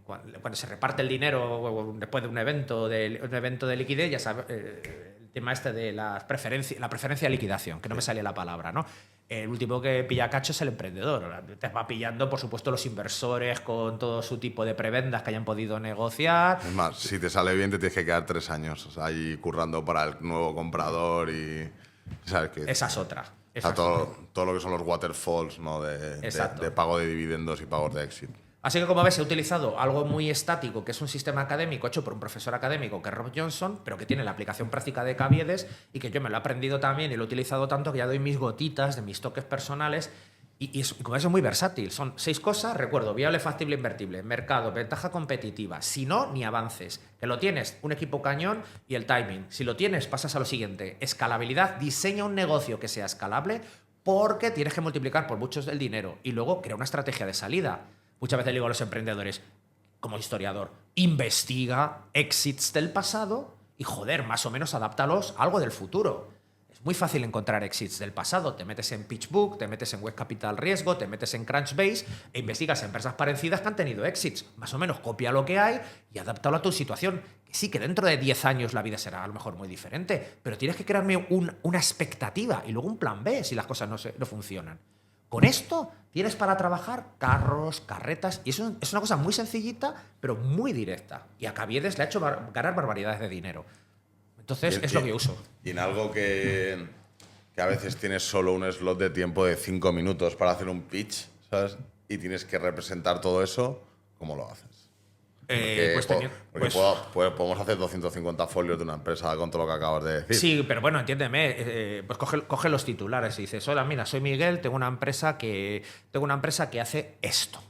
Cuando se reparte el dinero después de un evento de liquidez, ya sabes, el tema este de la preferencia de liquidación, que no me salía la palabra, ¿no? El último que pilla cacho es el emprendedor. Te va pillando, por supuesto, los inversores con todo su tipo de prebendas que hayan podido negociar. Es más, si te sale bien te tienes que quedar 3 años ahí currando para el nuevo comprador y... ¿Sabes? Que, Esa es otra. o sea, todo lo que son los waterfalls, ¿no? de pago de dividendos y pagos de exit. Así que, como ves, he utilizado algo muy estático, que es un sistema académico hecho por un profesor académico, que es Rob Johnson, pero que tiene la aplicación práctica de Caviedes y que yo me lo he aprendido también y lo he utilizado tanto que ya doy mis gotitas de mis toques personales. Y como eso es muy versátil. Son 6 cosas, recuerdo: viable, factible, invertible, mercado, ventaja competitiva. Si no, ni avances. Que lo tienes, un equipo cañón y el timing. Si lo tienes, pasas a lo siguiente: escalabilidad, diseña un negocio que sea escalable, porque tienes que multiplicar por muchos el dinero. Y luego crea una estrategia de salida. Muchas veces digo a los emprendedores, como historiador, investiga exits del pasado y, joder, más o menos adáptalos a algo del futuro. Es muy fácil encontrar exits del pasado. Te metes en PitchBook, te metes en Web Capital Riesgo, te metes en Crunchbase e investigas empresas parecidas que han tenido exits. Más o menos copia lo que hay y adáptalo a tu situación. Que sí, que dentro de 10 años la vida será a lo mejor muy diferente, pero tienes que crearme una expectativa y luego un plan B si las cosas no funcionan. Con esto tienes para trabajar carros, carretas, y eso es una cosa muy sencillita, pero muy directa. Y a Caviedes le ha hecho ganar barbaridades de dinero. Entonces, es lo que yo uso. Y en algo que a veces tienes solo un slot de tiempo de 5 minutos para hacer un pitch, ¿sabes? Y tienes que representar todo eso, ¿cómo lo haces? Podemos hacer 250 folios de una empresa con todo lo que acabas de decir. Sí, pero bueno, entiéndeme, pues coge los titulares y dices: hola, mira, soy Miguel, tengo una empresa que hace esto.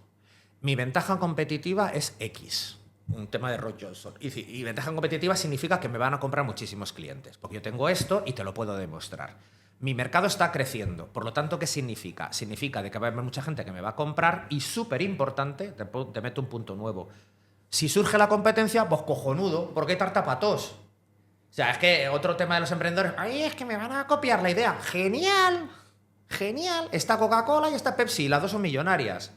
Mi ventaja competitiva es X. Un tema de Rob Johnson. Y ventaja competitiva significa que me van a comprar muchísimos clientes, porque yo tengo esto y te lo puedo demostrar. Mi mercado está creciendo. Por lo tanto, ¿qué significa? Significa de que va a haber mucha gente que me va a comprar y, súper importante, te meto un punto nuevo: si surge la competencia, pues cojonudo, porque hay tarta para todos. O sea, es que otro tema de los emprendedores: ¡ay, es que me van a copiar la idea! ¡Genial! ¡Genial! Está Coca-Cola y está Pepsi, las dos son millonarias.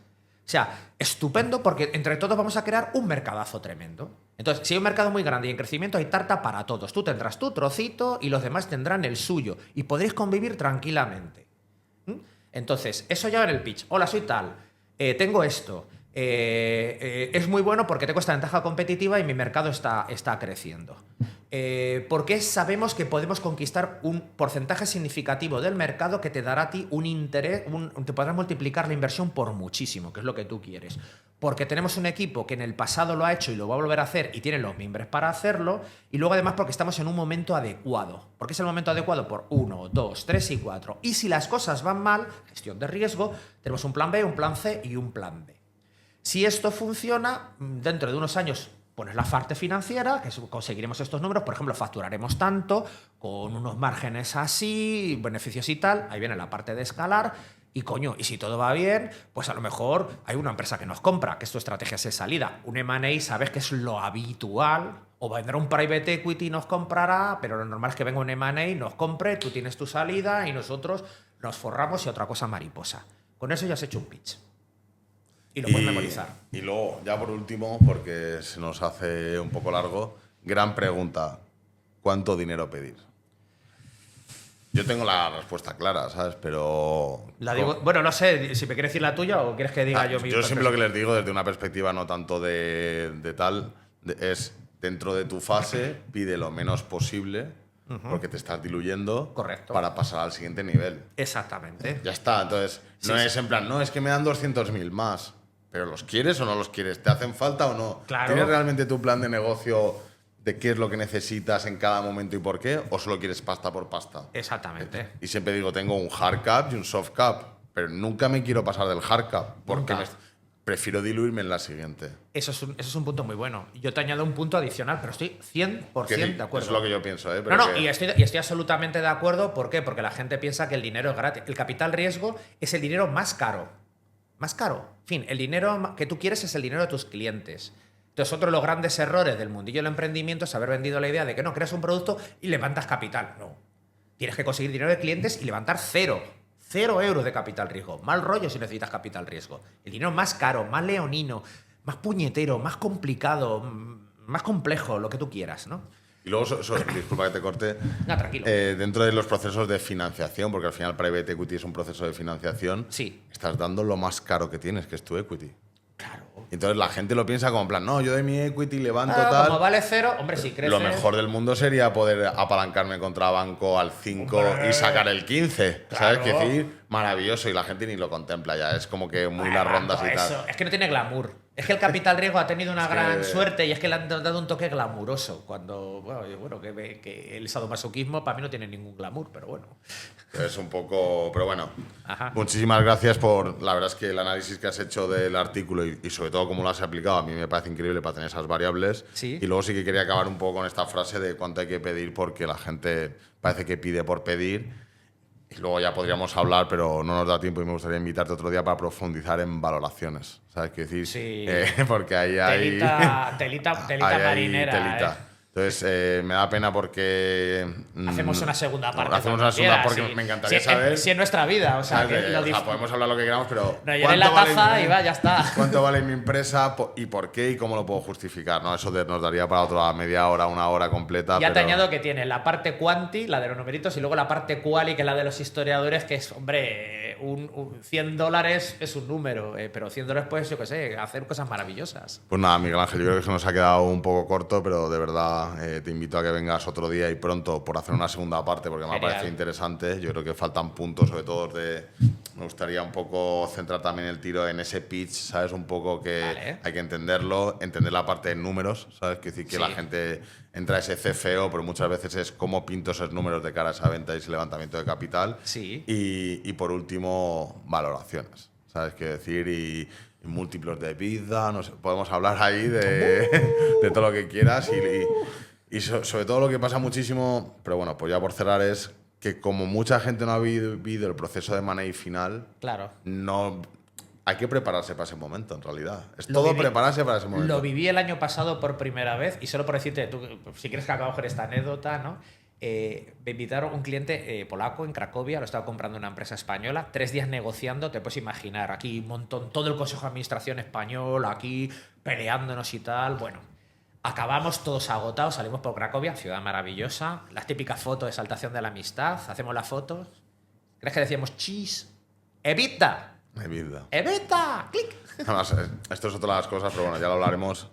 O sea, estupendo, porque entre todos vamos a crear un mercadazo tremendo. Entonces, si hay un mercado muy grande y en crecimiento, hay tarta para todos. Tú tendrás tu trocito y los demás tendrán el suyo. Y podréis convivir tranquilamente. Entonces, eso ya en el pitch. Hola, soy tal. Tengo esto. Es muy bueno porque tengo esta ventaja competitiva y mi mercado está creciendo. Porque sabemos que podemos conquistar un porcentaje significativo del mercado que te dará a ti un interés, te podrás multiplicar la inversión por muchísimo, que es lo que tú quieres. Porque tenemos un equipo que en el pasado lo ha hecho y lo va a volver a hacer y tiene los miembros para hacerlo, y luego además porque estamos en un momento adecuado. ¿Por qué es el momento adecuado? Por 1, 2, 3 y 4. Y si las cosas van mal, gestión de riesgo, tenemos un plan B, un plan C y un plan D. Si esto funciona, dentro de unos años pones la parte financiera, que conseguiremos estos números, por ejemplo, facturaremos tanto, con unos márgenes así, beneficios y tal, ahí viene la parte de escalar, y coño, y si todo va bien, pues a lo mejor hay una empresa que nos compra, que es tu estrategia de salida. Un M&A, sabes que es lo habitual, o vendrá un private equity y nos comprará, pero lo normal es que venga un M&A, nos compre, tú tienes tu salida y nosotros nos forramos y otra cosa mariposa. Con eso ya has hecho un pitch. Y lo puedes memorizar. Y luego, ya por último, porque se nos hace un poco largo, gran pregunta: ¿cuánto dinero pedir? Yo tengo la respuesta clara, ¿sabes? Pero... Bueno, no sé si me quieres decir la tuya o quieres que diga yo mi... Yo siempre lo que les digo desde una perspectiva no tanto de tal, es dentro de tu fase, pide lo menos posible, porque te estás diluyendo. Correcto. Para pasar al siguiente nivel. Exactamente. Ya está. Entonces, no es en plan, no, es que me dan 200.000 más. ¿Pero los quieres o no los quieres? ¿Te hacen falta o no? Claro. ¿Tienes realmente tu plan de negocio de qué es lo que necesitas en cada momento y por qué? ¿O solo quieres pasta por pasta? Exactamente. Y siempre digo, tengo un hard cap y un soft cap, pero nunca me quiero pasar del hard cap porque prefiero diluirme en la siguiente. Eso es un punto muy bueno. Yo te añado un punto adicional, pero estoy 100% de acuerdo. Eso es lo que yo pienso. Pero y estoy absolutamente de acuerdo. ¿Por qué? Porque la gente piensa que el dinero es gratis. El capital riesgo es el dinero más caro. Más caro. En fin, el dinero que tú quieres es el dinero de tus clientes. Entonces, otro de los grandes errores del mundillo del emprendimiento es haber vendido la idea de que no, creas un producto y levantas capital. No. Tienes que conseguir dinero de clientes y levantar 0 euros de capital riesgo. Mal rollo si necesitas capital riesgo. El dinero más caro, más leonino, más puñetero, más complicado, más complejo, lo que tú quieras, ¿no? Y luego, disculpa que te corte, no, tranquilo. Dentro de los procesos de financiación, porque al final Private Equity es un proceso de financiación, sí, estás dando lo más caro que tienes, que es tu equity. Claro. Entonces la gente lo piensa como en plan, no, yo de mi equity levanto tal. Como vale 0, hombre, si crece... Lo mejor del mundo sería poder apalancarme contra banco al 5 y sacar el 15. ¿Sabes qué decir? Maravilloso. Y la gente ni lo contempla ya. Es como que muy las rondas y tal. Es que no tiene glamour. Es que el capital riesgo ha tenido una gran suerte y es que le han dado un toque glamuroso. Cuando, bueno, que el sadomasoquismo para mí no tiene ningún glamour, pero bueno. Es un poco... Pero bueno, Ajá. muchísimas gracias por... La verdad es que el análisis que has hecho del artículo y sobre todo cómo lo has aplicado a mí me parece increíble para tener esas variables. Sí. Y luego sí que quería acabar un poco con esta frase de cuánto hay que pedir porque la gente parece que pide por pedir. Y luego ya podríamos hablar, pero no nos da tiempo y me gustaría invitarte otro día para profundizar en valoraciones. ¿Sabes qué decir? Sí. Porque ahí hay... Telita ahí hay marinera. telita. Entonces, me da pena porque... Hacemos una segunda parte. Hacemos una segunda porque me encantaría saber... Si es nuestra vida, o sea, podemos hablar lo que queramos, pero... No, llené la taza y va, ya está. ¿Cuánto vale mi empresa y por qué y cómo lo puedo justificar? ¿No? Eso nos daría para otra media hora, una hora completa. Ya te añado que tiene la parte quanti, la de los numeritos, y luego la parte quali, que es la de los historiadores, que es, hombre, $100 es un número, pero $100 puedes, yo qué sé, hacer cosas maravillosas. Pues nada, Miguel Ángel, yo creo que se nos ha quedado un poco corto, pero de verdad te invito a que vengas otro día y pronto por hacer una segunda parte, porque me parece interesante. Yo creo que faltan puntos, sobre todo me gustaría un poco centrar también el tiro en ese pitch, ¿sabes? Un poco que hay que entenderlo, entender la parte de números, ¿sabes? Que decir que la gente entra a ese CFO, pero muchas veces es cómo pinto esos números de cara a esa venta y ese levantamiento de capital. Sí. Y por último, valoraciones, ¿sabes? Que decir y múltiplos de vida, no sé, podemos hablar ahí de todo lo que quieras y sobre todo lo que pasa muchísimo, pero bueno, pues ya por cerrar es que como mucha gente no ha vivido el proceso de money final, claro, no hay que prepararse para ese momento en realidad. Es todo prepararse para ese momento. Lo viví el año pasado por primera vez y solo por decirte, tú, si quieres que acabo con esta anécdota, ¿no? Me invitaron un cliente polaco en Cracovia, lo estaba comprando una empresa española, 3 días negociando, te puedes imaginar, aquí un montón, todo el Consejo de Administración español, aquí peleándonos y tal, bueno. Acabamos todos agotados, salimos por Cracovia, ciudad maravillosa, las típicas fotos de exaltación de la amistad, hacemos las fotos. ¿Crees que decíamos cheese? ¡Evita! ¡Evita! ¡Clic! Además, esto es otra de las cosas, pero bueno, ya lo hablaremos.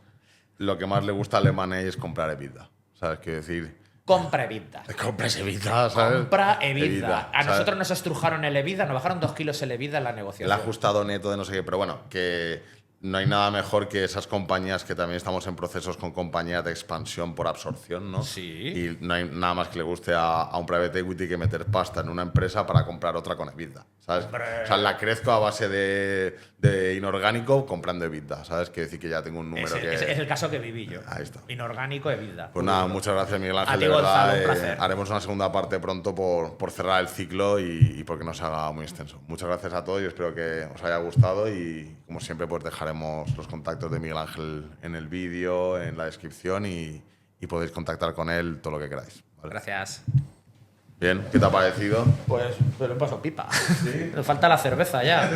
Lo que más le gusta al M&A es comprar EBITDA. ¿Sabes qué decir? Compra EBITDA. Compra EBITDA, ¿sabes? Compra EBITDA. A nosotros nos estrujaron el EBITDA, nos bajaron 2 kilos el EBITDA en la negociación. El ajustado neto de no sé qué, pero bueno, que no hay nada mejor que esas compañías que también estamos en procesos con compañías de expansión por absorción, ¿no? Sí. Y no hay nada más que le guste a un private equity que meter pasta en una empresa para comprar otra con EBITDA, ¿sabes? ¡Hombre! O sea, la crezco a base de inorgánico comprando EBITDA, ¿sabes? Quiere decir que ya tengo un número que... Es el caso que viví yo. Ahí está. Inorgánico, EBITDA. Pues nada, muchas gracias, Miguel Ángel, A ti, de verdad. Gonzalo, un placer. Haremos una segunda parte pronto por cerrar el ciclo y porque no se haga muy extenso. Muchas gracias a todos y espero que os haya gustado y, como siempre, pues dejaremos los contactos de Miguel Ángel en el vídeo, en la descripción y podéis contactar con él todo lo que queráis. ¿Vale? Gracias. Bien, ¿qué te ha parecido? Pues me lo he pasado pipa. ¿Sí? Nos falta la cerveza ya.